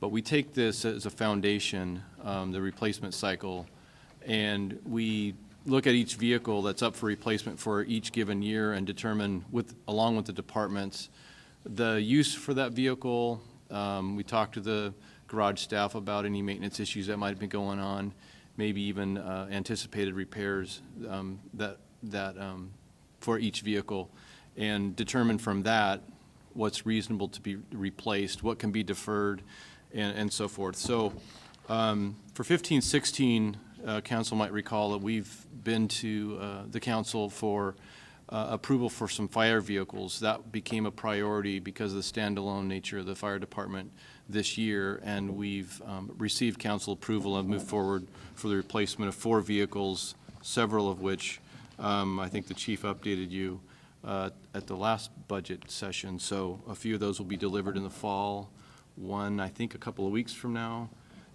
S7: But we take this as a foundation, the replacement cycle, and we look at each vehicle that's up for replacement for each given year and determine, along with the departments, the use for that vehicle. We talk to the garage staff about any maintenance issues that might have been going on, maybe even anticipated repairs for each vehicle, and determine from that what's reasonable to be replaced, what can be deferred, and so forth. So for 15-16, council might recall that we've been to the council for approval for some fire vehicles. That became a priority because of the standalone nature of the fire department this year, and we've received council approval and moved forward for the replacement of 4 vehicles, several of which I think the chief updated you at the last budget session. So a few of those will be delivered in the fall, one I think a couple of weeks from now,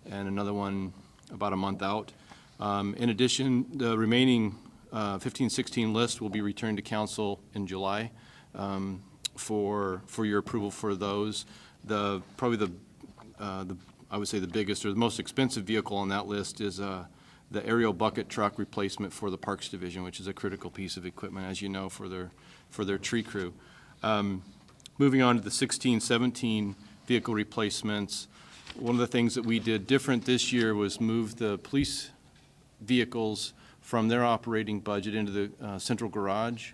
S7: and another one about a month out. In addition, the remaining 15-16 list will be returned to council in July for your approval for those. Probably the I would say the biggest or the most expensive vehicle on that list is the aerial bucket truck replacement for the Parks Division, which is a critical piece of equipment, as you know, for their tree crew. Moving on to the 16-17 vehicle replacements, one of the things that we did different this year was move the police vehicles from their operating budget into the central garage.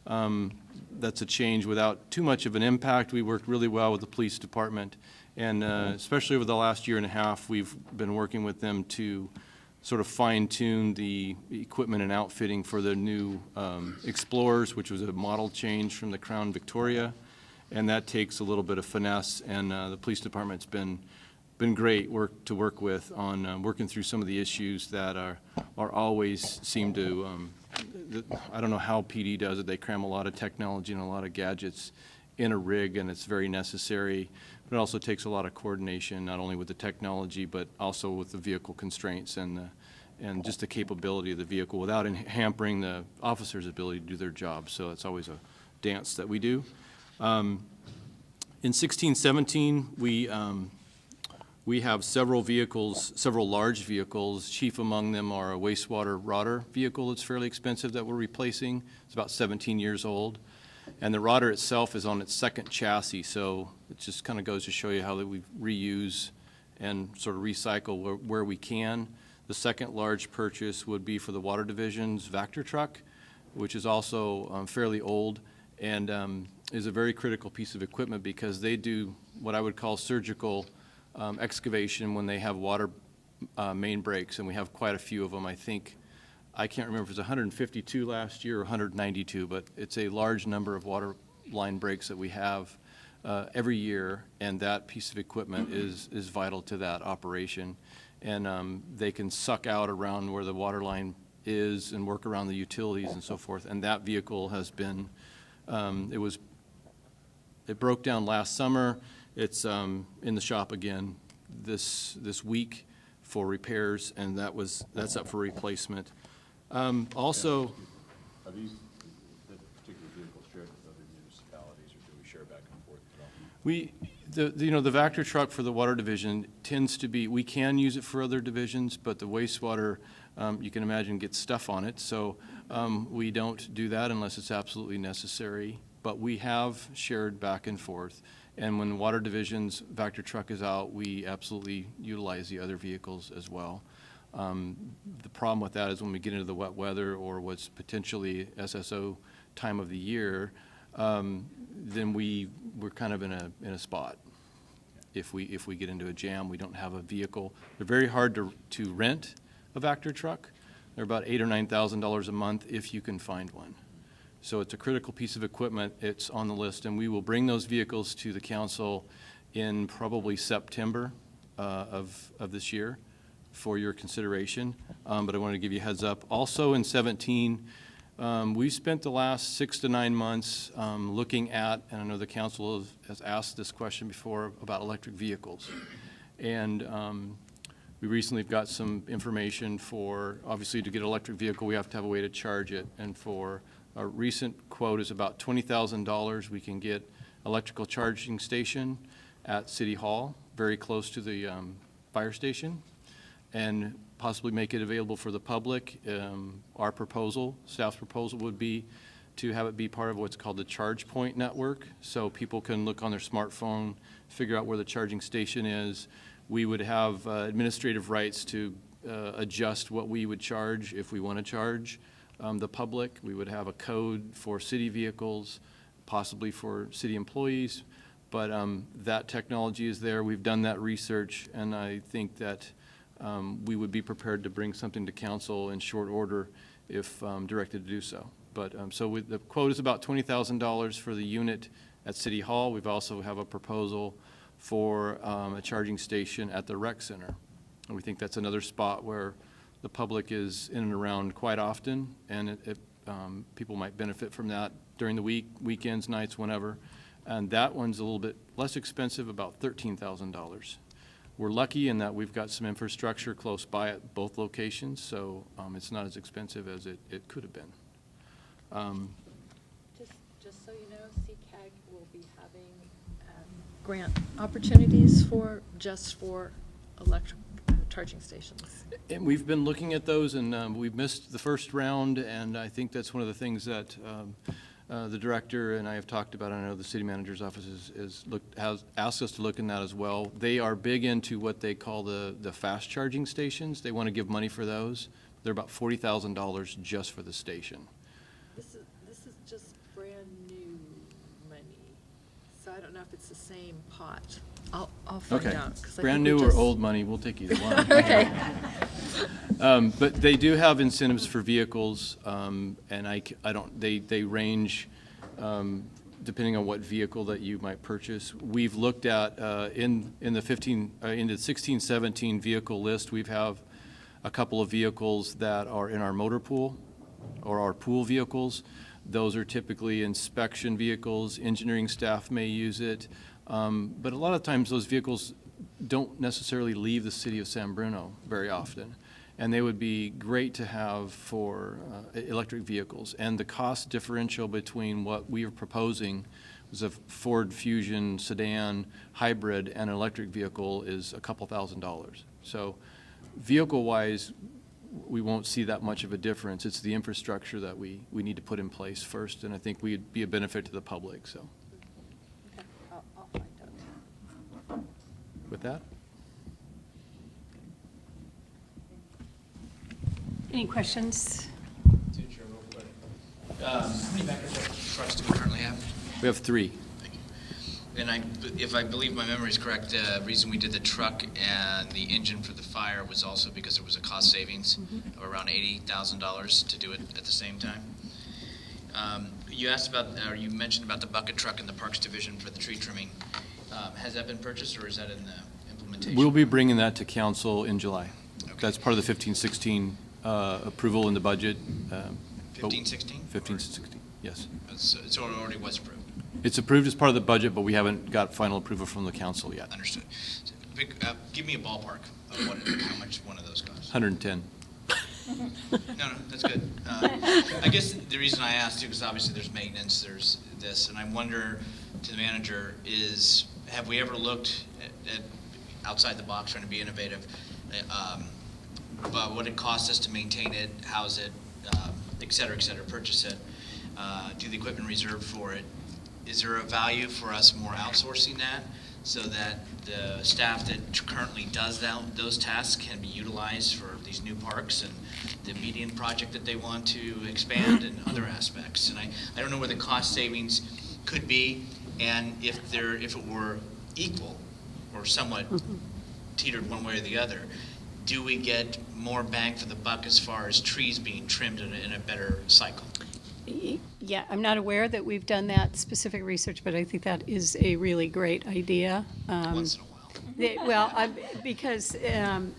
S7: That's a change without too much of an impact. We worked really well with the police department, and especially over the last year and a half, we've been working with them to sort of fine-tune the equipment and outfitting for the new Explorers, which was a model change from the Crown Victoria, and that takes a little bit of finesse, and the police department's been great to work with on working through some of the issues that are always seem to, I don't know how PD does it. They cram a lot of technology and a lot of gadgets in a rig, and it's very necessary. But it also takes a lot of coordination, not only with the technology, but also with the vehicle constraints and just the capability of the vehicle without hampering the officer's ability to do their job. So it's always a dance that we do. In 16-17, we have several vehicles, several large vehicles. Chief among them are a wastewater rotter vehicle that's fairly expensive that we're replacing. It's about 17 years old. And the rotter itself is on its second chassis, so it just kind of goes to show you how that we reuse and sort of recycle where we can. The second large purchase would be for the Water Division's Vector truck, which is also fairly old and is a very critical piece of equipment because they do what I would call surgical excavation when they have water main breaks, and we have quite a few of them. I can't remember if it was 152 last year or 192, but it's a large number of water line breaks that we have every year, and that piece of equipment is vital to that operation. And they can suck out around where the water line is and work around the utilities and so forth. And that vehicle has been, it broke down last summer. It's in the shop again this week for repairs, and that's up for replacement. Also,
S8: Are these the particular vehicles shared with other municipalities, or do we share back and forth at all?
S7: the Vector truck for the Water Division tends to be, we can use it for other divisions, but the wastewater, you can imagine, gets stuff on it. So we don't do that unless it's absolutely necessary. But we have shared back and forth. And when the Water Division's Vector truck is out, we absolutely utilize the other vehicles as well. The problem with that is when we get into the wet weather or what's potentially SSO time of the year, then we're kind of in a spot. If we get into a jam, we don't have a vehicle. They're very hard to rent a Vector truck. They're about $8,000 or $9,000 a month if you can find one. So it's a critical piece of equipment. It's on the list, and we will bring those vehicles to the council in probably September of this year for your consideration. But I wanted to give you a heads up. Also in 17, we spent the last 6 to 9 months looking at, and I know the council has asked this question before, about electric vehicles. And we recently got some information for, obviously to get an electric vehicle, we have to have a way to charge it. And for a recent quote is about $20,000. We can get electrical charging station at City Hall, very close to the fire station, and possibly make it available for the public. Our proposal, staff's proposal, would be to have it be part of what's called the charge point network, so people can look on their smartphone, figure out where the charging station is. We would have administrative rights to adjust what we would charge if we want to charge the public. We would have a code for city vehicles, possibly for city employees, but that technology is there. We've done that research, and I think that we would be prepared to bring something to council in short order if directed to do so. But so the quote is about $20,000 for the unit at City Hall. We've also have a proposal for a charging station at the rec center. And we think that's another spot where the public is in and around quite often, and people might benefit from that during the week, weekends, nights, whenever. And that one's a little bit less expensive, about $13,000. We're lucky in that we've got some infrastructure close by at both locations, so it's not as expensive as it could have been.
S6: Just so you know, CCAG will be having grant opportunities just for electric charging stations?
S7: And we've been looking at those, and we've missed the first round, and I think that's one of the things that the director and I have talked about. I know the city manager's office has asked us to look in that as well. They are big into what they call the fast charging stations. They want to give money for those. They're about $40,000 just for the station.
S6: This is just brand new money, so I don't know if it's the same pot. I'll find
S7: Okay.
S6: out. 'Cause I
S7: Brand
S6: think we
S7: new or
S6: just-
S7: old money, we'll take either one.
S6: Okay.
S7: But they do have incentives for vehicles, and they range, depending on what vehicle that you might purchase. We've looked at, in the 16-17 vehicle list, we have a couple of vehicles that are in our motor pool, or our pool vehicles. Those are typically inspection vehicles. Engineering staff may use it. But a lot of times those vehicles don't necessarily leave the city of San Bruno very often. And they would be great to have for electric vehicles. And the cost differential between what we are proposing was a Ford Fusion sedan hybrid and an electric vehicle is a couple $1,000s. So vehicle-wise, we won't see that much of a difference. It's the infrastructure that we need to put in place first, and I think we'd be a benefit to the public, so.
S6: Okay, I'll find out.
S7: With that?
S1: Any questions?
S4: Through the chair, real quick. How many backers trucks do we currently have?
S7: We have 3.
S4: Thank you. And if I believe my memory is correct, the reason we did the truck and the engine for the fire was also because there was a cost savings of around $80,000 to do it at the same time. You asked about, or you mentioned about the bucket truck in the Parks Division for the tree trimming. Has that been purchased, or is that in the implementation?
S7: We'll be bringing that to council in July.
S4: Okay.
S7: That's part of the 15-16 approval in the budget.
S4: 15-16?
S7: 15-16, yes.
S4: So it already was approved.
S7: It's approved as part of the budget, but we haven't got final approval from the council yet.
S4: Understood. So, give me a ballpark of how much one of those costs.
S7: 110.
S4: No, that's good. I guess the reason I asked too, because obviously there's maintenance, there's this, and I wonder to the manager is, have we ever looked at outside the box, trying to be innovative, about what it costs us to maintain it, house it, et cetera, purchase it, do the equipment reserved for it? Is there a value for us more outsourcing that so that the staff that currently does those tasks can be utilized for these new parks and the median project that they want to expand and other aspects? And I don't know where the cost savings could be, and if it were equal or somewhat teetered one way or the other, do we get more bang for the buck as far as trees being trimmed in a better cycle?
S1: Yeah, I'm not aware that we've done that specific research, but I think that is a really great idea.
S4: Once in a while.
S1: Well, because I'm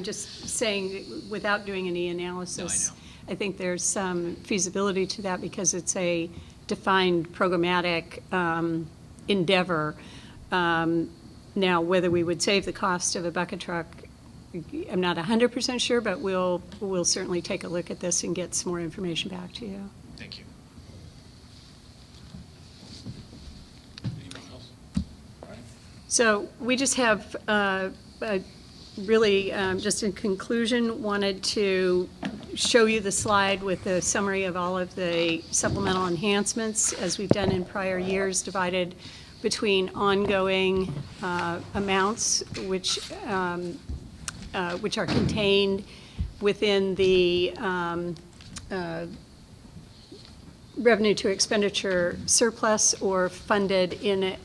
S1: just saying, without doing any analysis,
S4: No, I
S1: I think there's some feasibility to that because it's a defined programmatic endeavor. Now, whether we would save the cost of a bucket truck, I'm not 100% sure, but we'll certainly take a look at this and get some more information back to you.
S4: Thank you.
S8: Anyone else? All right.
S1: So we just have, really, just in conclusion, wanted to show you the slide with the summary of all of the supplemental enhancements, as we've done in prior years, divided between ongoing amounts, which are contained within the revenue to expenditure surplus or funded in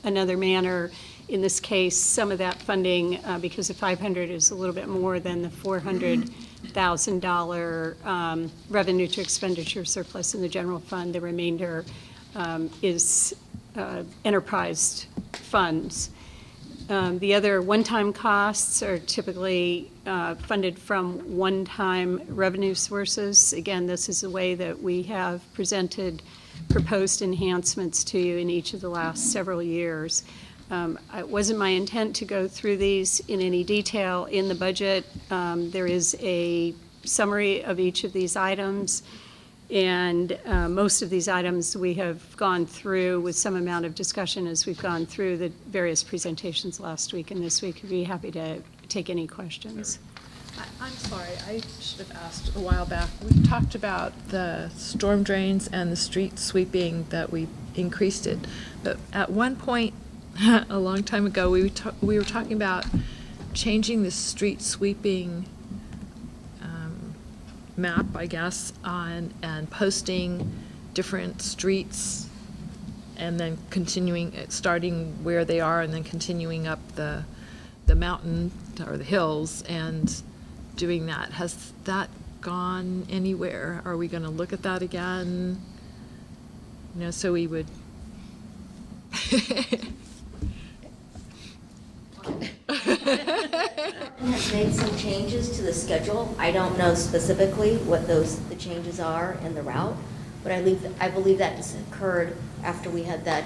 S1: another manner. In this case, some of that funding, because the 500 is a little bit more than the $400,000 revenue to expenditure surplus in the general fund, the remainder is enterprise funds. The other one-time costs are typically funded from one-time revenue sources. Again, this is the way that we have presented proposed enhancements to you in each of the last several years. It wasn't my intent to go through these in any detail. In the budget, there is a summary of each of these items. And most of these items we have gone through with some amount of discussion as we've gone through the various presentations last week and this week. I'd be happy to take any questions.
S6: I'm sorry, I should have asked a while back. We talked about the storm drains and the street sweeping, that we increased it. But at one point, a long time ago, we were talking about changing the street sweeping map, I guess, and posting different streets and then starting where they are and then continuing up the mountain or the hills and doing that. Has that gone anywhere? Are we going to look at that again? So we would.
S9: Has made some changes to the schedule. I don't know specifically what the changes are in the route, but I believe that just occurred after we had that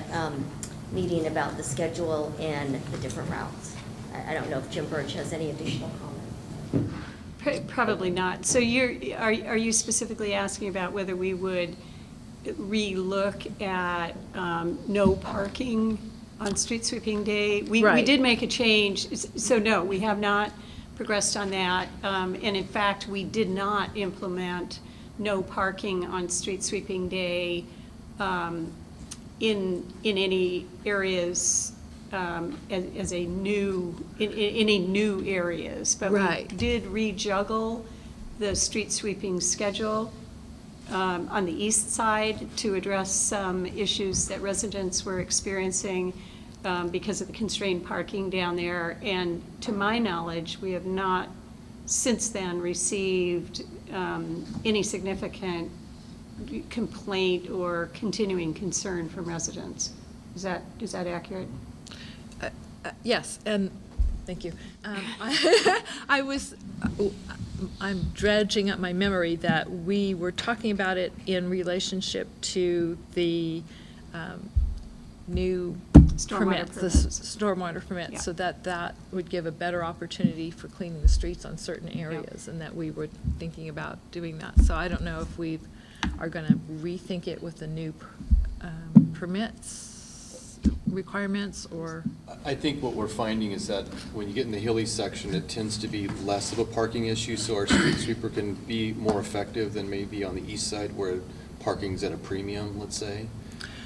S9: meeting about the schedule and the different routes. I don't know if Jim Birch has any additional comments.
S1: Probably not. So are you specifically asking about whether we would re-look at no parking on street sweeping day? We did make a change, so no, we have not progressed on that. And in fact, we did not implement no parking on street sweeping day in any areas as a new, in any new areas. But we did rejuggle the street sweeping schedule on the east side to address some issues that residents were experiencing because of the constrained parking down there. And to my knowledge, we have not since then received any significant complaint or continuing concern from residents. Is that accurate?
S6: Yes, and thank you. I'm dredging up my memory that we were talking about it in relationship to the new permits, the stormwater permits,
S1: Yeah.
S6: so that would give a better opportunity for cleaning the streets on certain areas, and that we were thinking about doing that. So I don't know if we are going to rethink it with the new permits requirements, or?
S8: I think what we're finding is that when you get in the hilly section, it tends to be less of a parking issue, so our street sweeper can be more effective than maybe on the east side where parking's at a premium, let's say.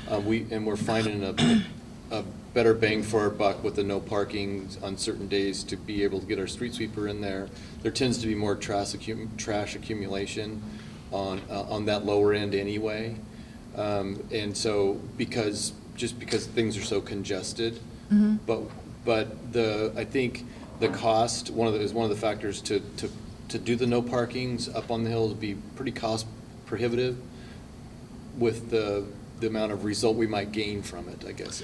S8: We're finding a better bang for our buck with the no parking on certain days to be able to get our street sweeper in there. There tends to be more trash accumulation on that lower end anyway. And so just because things are so congested, but I think the cost is one of the factors to do the no parkings up on the hill would be pretty cost prohibitive with the amount of result we might gain from it, I guess.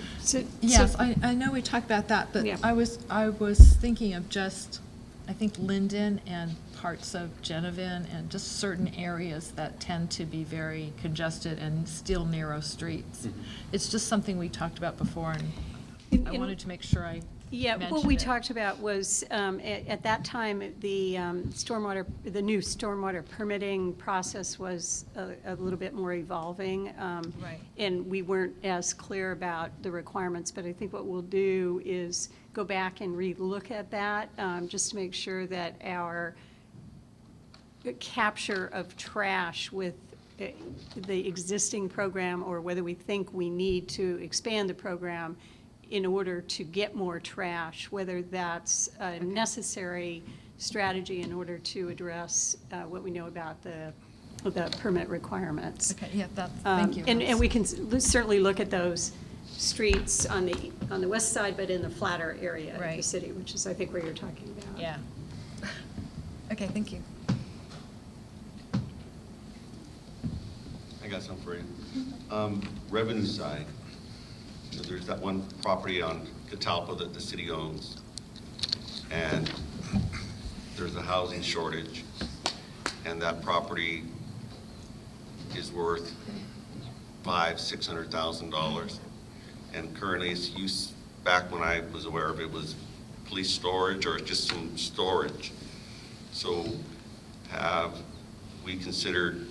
S6: Yes, I know we talked about that, but
S1: Yeah.
S6: I was thinking of just, I think Linden and parts of Genevieve and just certain areas that tend to be very congested and still narrow streets. It's just something we talked about before, and I wanted to make sure I mentioned
S1: what we
S6: it.
S1: talked about was, at that time, the new stormwater permitting process was a little bit more evolving.
S6: Right.
S1: And we weren't as clear about the requirements, but I think what we'll do is go back and re-look at that, just to make sure that our capture of trash with the existing program, or whether we think we need to expand the program in order to get more trash, whether that's a necessary strategy in order to address what we know about the permit requirements.
S6: Okay, yeah, thank you.
S1: And we can certainly look at those streets on the west side, but in the flatter area of the
S6: Right.
S1: city, which is, I think, where you're talking about.
S6: Yeah. Okay, thank you.
S3: I got something for you. Revenue side, there's that one property on Catalpa that the city owns, and there's a housing shortage, and that property is worth $600,000, and currently its use, back when I was aware of it, was police storage or just some storage. So have we considered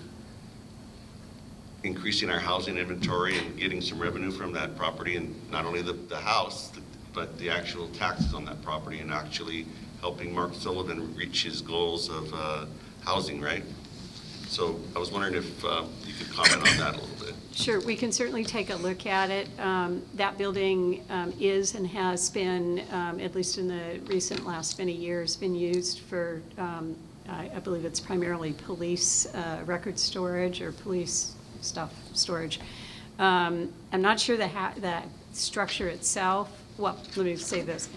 S3: increasing our housing inventory and getting some revenue from that property, and not only the house, but the actual taxes on that property, and actually helping Mark Sullivan reach his goals of housing, right? So I was wondering if you could comment on that a little bit.
S1: Sure, we can certainly take a look at it. That building is and has been, at least in the recent last many years, been used for, I believe it's primarily police record storage or police stuff storage. I'm not sure that structure itself, well, let me say this.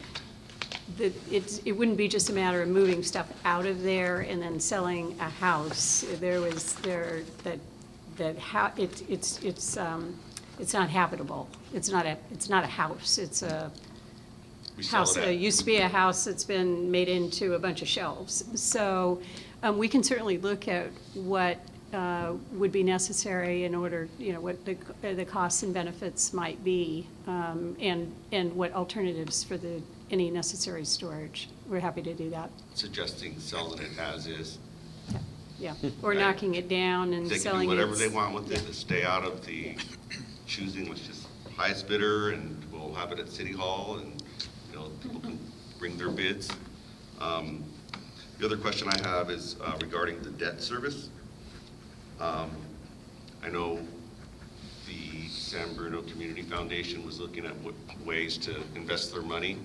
S1: It wouldn't be just a matter of moving stuff out of there and then selling a house. It's not habitable. It's not a house. It's a house. It used to be a house that's been made into a bunch of shelves. So we can certainly look at what would be necessary in order, what the costs and benefits might be, and what alternatives for any necessary storage. We're happy to do that.
S3: Suggesting selling it as is.
S1: Yeah, or
S3: Right.
S1: knocking it down and
S3: They can
S1: selling
S3: do
S1: it.
S3: whatever they want with it to stay out of the choosing, which is highest bidder, and we'll have it at City Hall, and, people can bring their bids. The other question I have is regarding the debt service. I know the San Bruno Community Foundation was looking at ways to invest their money,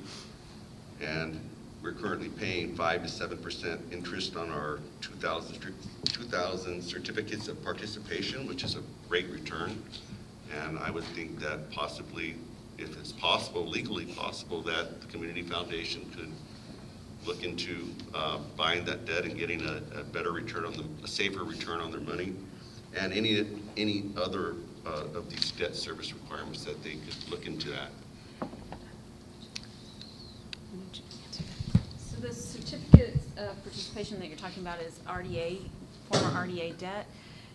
S3: and we're currently paying 5 to 7% interest on our 2,000 certificates of participation, which is a great return. And I would think that possibly, if it's possible, legally possible, that the Community Foundation could look into buying that debt and getting a better return a safer return on their money, and any other of these debt service requirements that they could look into that.
S2: So the certificate of participation that you're talking about is RDA, former RDA debt.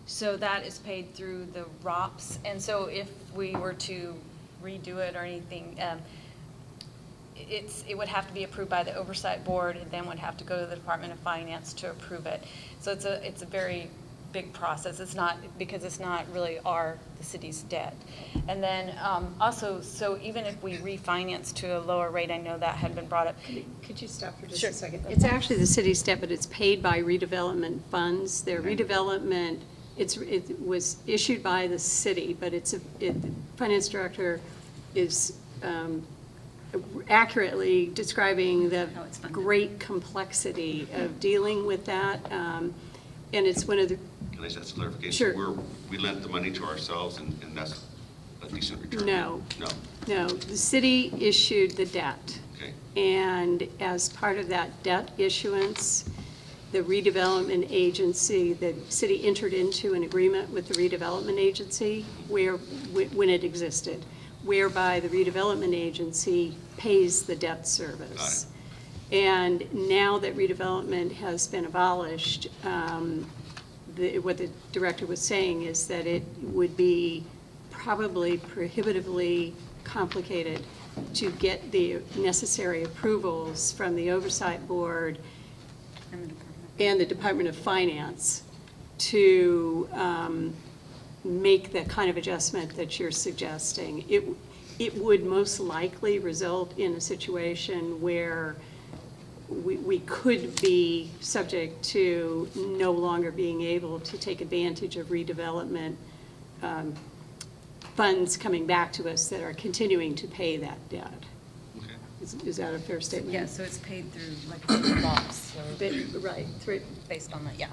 S2: So that is paid through the ROPS. And so if we were to redo it or anything, it would have to be approved by the oversight board, and then would have to go to the Department of Finance to approve it. So it's a very big process. It's not, because it's not really the city's debt. And then also, so even if we refinance to a lower rate, I know that had been brought up.
S1: Could you stop for just
S2: Sure.
S1: a second? It's actually the city's debt, but it's paid by redevelopment funds. Their redevelopment, it was issued by the city, but the finance director is accurately describing the
S2: How it's funded.
S1: great complexity of dealing with that. And it's one of the,
S3: Can I just ask a clarification?
S1: Sure.
S3: We lent the money to ourselves, and that's a decent return?
S1: No.
S3: No?
S1: no, the city issued the debt.
S3: Okay.
S1: And as part of that debt issuance, the redevelopment agency, the city entered into an agreement with the redevelopment agency when it existed, whereby the redevelopment agency pays the debt service. And now that redevelopment has been abolished, what the director was saying is that it would be probably prohibitively complicated to get the necessary approvals from the oversight board and the Department of Finance to make the kind of adjustment that you're suggesting. It would most likely result in a situation where we could be subject to no longer being able to take advantage of redevelopment funds coming back to us that are continuing to pay that debt.
S3: Okay.
S1: Is that a fair statement?
S2: Yeah, so it's paid through like the ROPS,
S1: Right, through,
S2: based on that, yeah.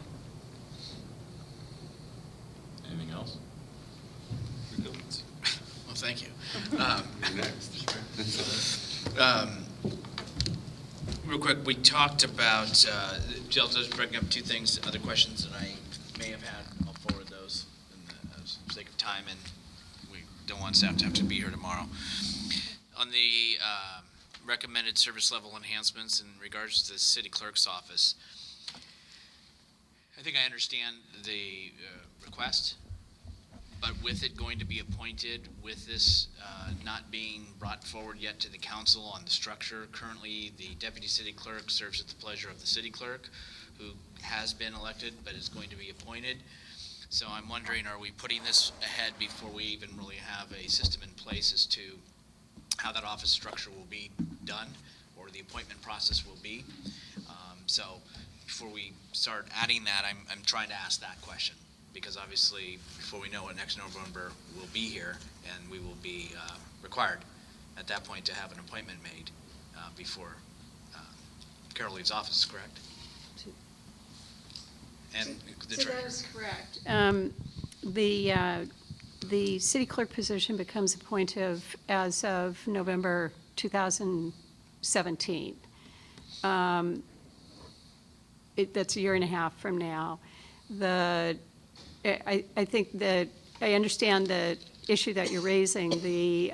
S10: Anything else?
S3: Rico.
S4: Well, thank you.
S3: You're next.
S4: Real quick, we talked about, Jill just bringing up two things, other questions that I may have had. I'll forward those in the sake of time, and we don't want staff to have to be here tomorrow. On the recommended service level enhancements in regards to the city clerk's office, I think I understand the request, but with it going to be appointed, with this not being brought forward yet to the council on the structure, currently the deputy city clerk serves at the pleasure of the city clerk, who has been elected but is going to be appointed. So I'm wondering, are we putting this ahead before we even really have a system in place as to how that office structure will be done, or the appointment process will be? So before we start adding that, I'm trying to ask that question, because obviously, before we know it, next November we'll be here, and we will be required at that point to have an appointment made before Carol leaves office, correct? And the
S1: So that
S4: treasurer.
S1: is correct. The city clerk position becomes appointed as of November 2017. That's a year and a half from now. I think that I understand the issue that you're raising. The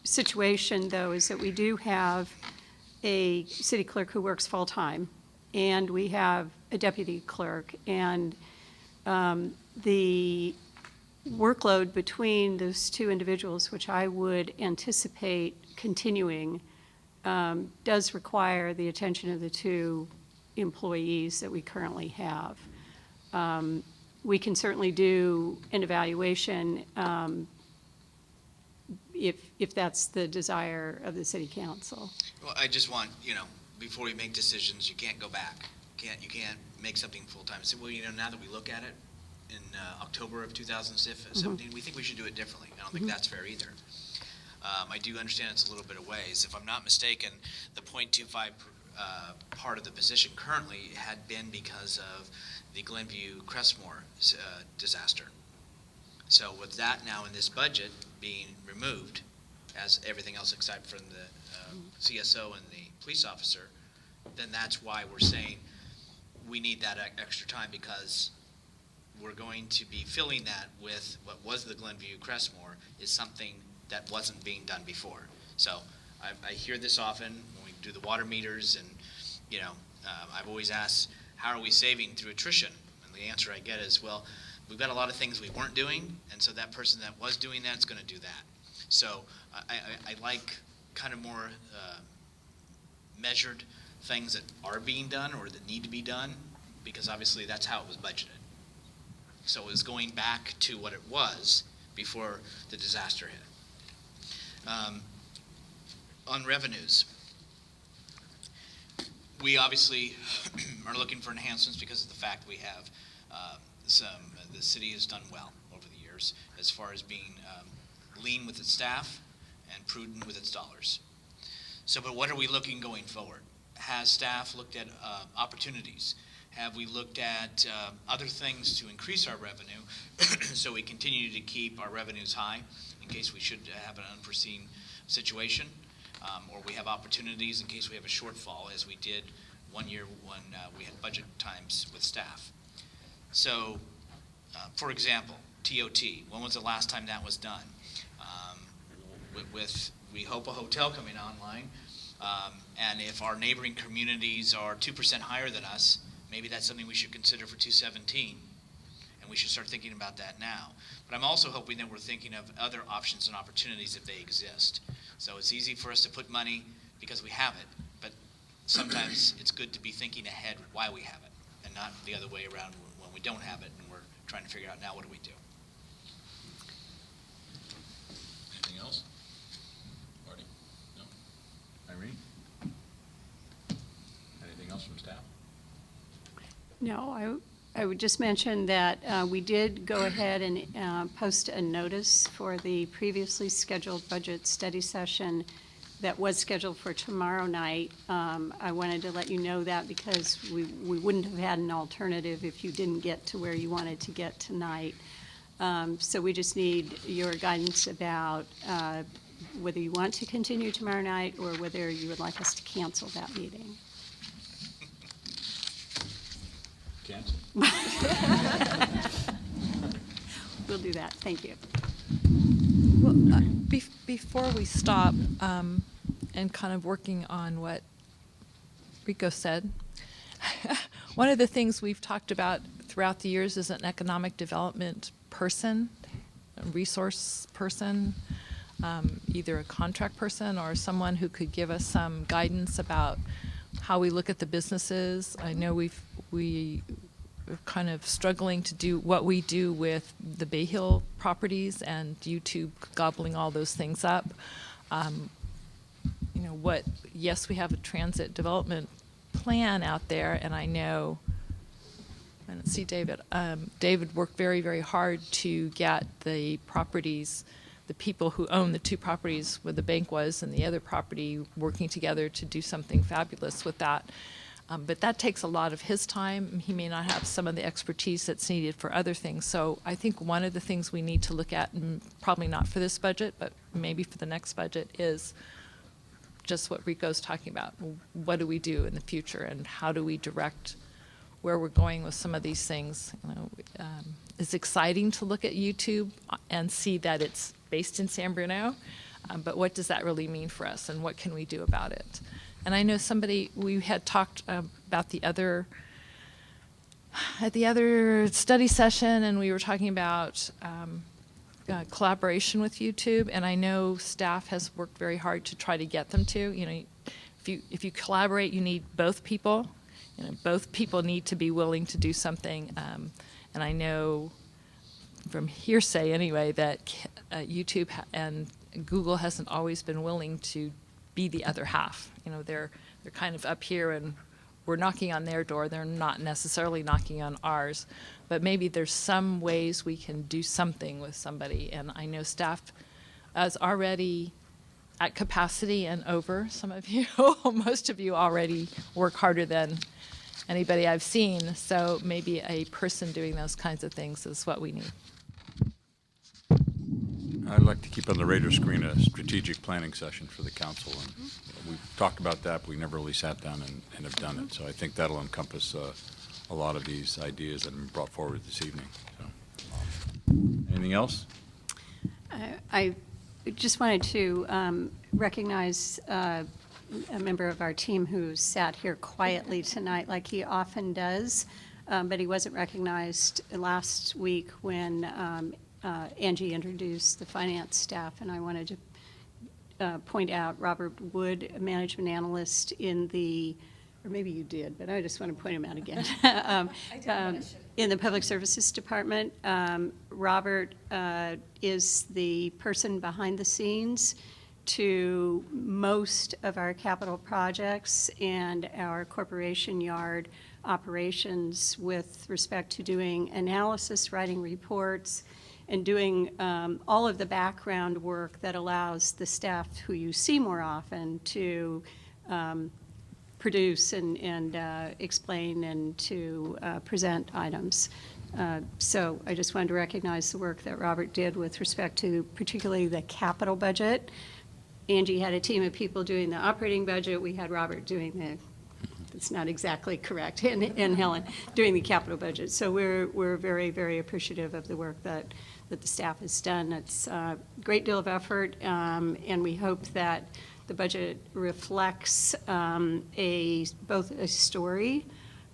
S1: situation, though, is that we do have a city clerk who works full-time, and we have a deputy clerk, and the workload between those two individuals, which I would anticipate continuing, does require the attention of the two employees that we currently have. We can certainly do an evaluation if that's the desire of the city council.
S4: Well, I just want, before we make decisions, you can't go back. You can't make something full-time. Say, well, now that we look at it in October of 2017, we think we should do it differently. I don't think that's fair either. I do understand it's a little bit of ways. If I'm not mistaken, the .25 part of the position currently had been because of the Glenview Crestmore disaster. So with that now in this budget being removed, as everything else except from the CSO and the police officer, then that's why we're saying we need that extra time, because we're going to be filling that with what was the Glenview Crestmore is something that wasn't being done before. So I hear this often when we do the water meters, and I've always asked, how are we saving through attrition? And the answer I get is, well, we've got a lot of things we weren't doing, and so that person that was doing that is going to do that. So I like kind of more measured things that are being done or that need to be done, because obviously that's how it was budgeted. So it was going back to what it was before the disaster hit. On revenues, we obviously are looking for enhancements because of the fact we have the city has done well over the years as far as being lean with its staff and prudent with its dollars. So, but what are we looking going forward? Has staff looked at opportunities? Have we looked at other things to increase our revenue so we continue to keep our revenues high in case we should have an unforeseen situation, or we have opportunities in case we have a shortfall, as we did one year when we had budget times with staff? So, for example, TOT, when was the last time that was done? With we hope a hotel coming online, and if our neighboring communities are 2% higher than us, maybe that's something we should consider for 2017, and we should start thinking about that now. But I'm also hoping that we're thinking of other options and opportunities if they exist. So it's easy for us to put money because we have it, but sometimes it's good to be thinking ahead why we have it, and not the other way around when we don't have it and we're trying to figure out now what do we do.
S10: Anything else? Marty? No? Irene? Anything else from staff?
S1: No, I would just mention that we did go ahead and post a notice for the previously scheduled budget study session that was scheduled for tomorrow night. I wanted to let you know that because we wouldn't have had an alternative if you didn't get to where you wanted to get tonight. So we just need your guidance about whether you want to continue tomorrow night or whether you would like us to cancel that meeting.
S10: Cancel.
S1: We'll do that. Thank you.
S6: Well, before we stop, and kind of working on what Rico said, one of the things we've talked about throughout the years is an economic development person, a resource person, either a contract person or someone who could give us some guidance about how we look at the businesses. I know we kind of struggling to do what we do with the Bay Hill properties and YouTube gobbling all those things up. You know, yes, we have a transit development plan out there, and I know, I don't see David. David worked very, very hard to get the properties, the people who own the two properties where the bank was and the other property, working together to do something fabulous with that. But that takes a lot of his time. He may not have some of the expertise that's needed for other things. So I think one of the things we need to look at, and probably not for this budget, but maybe for the next budget, is just what Rico's talking about. What do we do in the future, and how do we direct where we're going with some of these things? You know, it's exciting to look at YouTube and see that it's based in San Bruno, but what does that really mean for us, and what can we do about it? And I know we had talked about at the other study session, and we were talking about collaboration with YouTube, and I know staff has worked very hard to try to get them to. You know, if you collaborate, you need both people. You know, both people need to be willing to do something. And I know from hearsay anyway that YouTube and Google hasn't always been willing to be the other half. You know, they're kind of up here and we're knocking on their door. They're not necessarily knocking on ours, but maybe there's some ways we can do something with somebody. And I know staff is already at capacity and over. Some of you, most of you already work harder than anybody I've seen. So maybe a person doing those kinds of things is what we need.
S10: I'd like to keep on the radar screen a strategic planning session for the council. And we've talked about that, but we never really sat down and have done it. So I think that'll encompass a lot of these ideas that have been brought forward this evening. So, anything else?
S1: I just wanted to recognize a member of our team who sat here quietly tonight like he often does, but he wasn't recognized last week when Angie introduced the finance staff, and I wanted to point out Robert Wood, a management analyst in or maybe you did, but I just want to point him out again. In the Public Services Department, Robert is the person behind the scenes to most of our capital projects and our corporation yard operations with respect to doing analysis, writing reports, and doing all of the background work that allows the staff who you see more often to produce and explain and to present items. So I just wanted to recognize the work that Robert did with respect to particularly the capital budget. Angie had a team of people doing the operating budget. We had Robert doing it's not exactly correct, and Helen doing the capital budget. So we're very, very appreciative of the work that the staff has done. It's a great deal of effort, and we hope that the budget reflects both a story,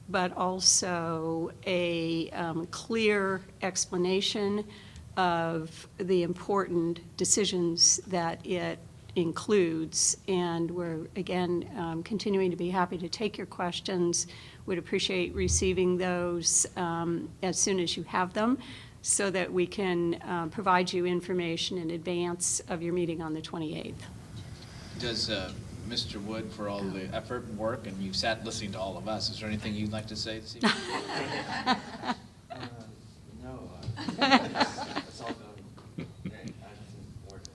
S1: but also a clear explanation of the important decisions that it includes. And we're, again, continuing to be happy to take your questions. Would appreciate receiving those as soon as you have them, so that we can provide you information in advance of your meeting on the 28th.
S4: Does Mr. Wood, for all the effort and work, and you've sat listening to all of us, is there anything you'd like to say this evening?
S11: No. It's all done. I have more to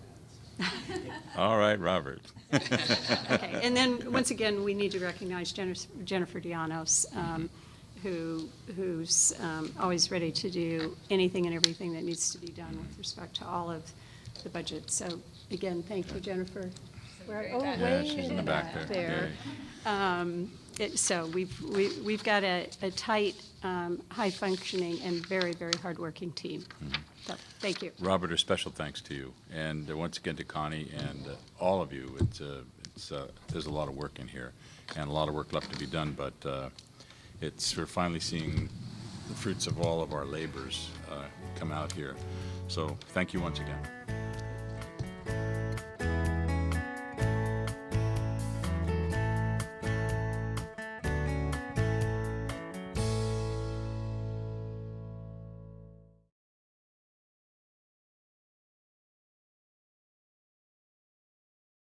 S11: add.
S10: All right, Robert.
S1: Okay, and then, once again, we need to recognize Jennifer Dianos, who's always ready to do anything and everything that needs to be done with respect to all of the budget. So, again, thank you, Jennifer.
S10: Yeah, she's in the back there.
S1: So we've got a tight, high-functioning, and very, very hard-working team. So, thank you.
S10: Robert, a special thanks to you, and once again to Connie and all of you. There's a lot of work in here, and a lot of work left to be done, but we're finally seeing the fruits of all of our labors come out here. So thank you once again.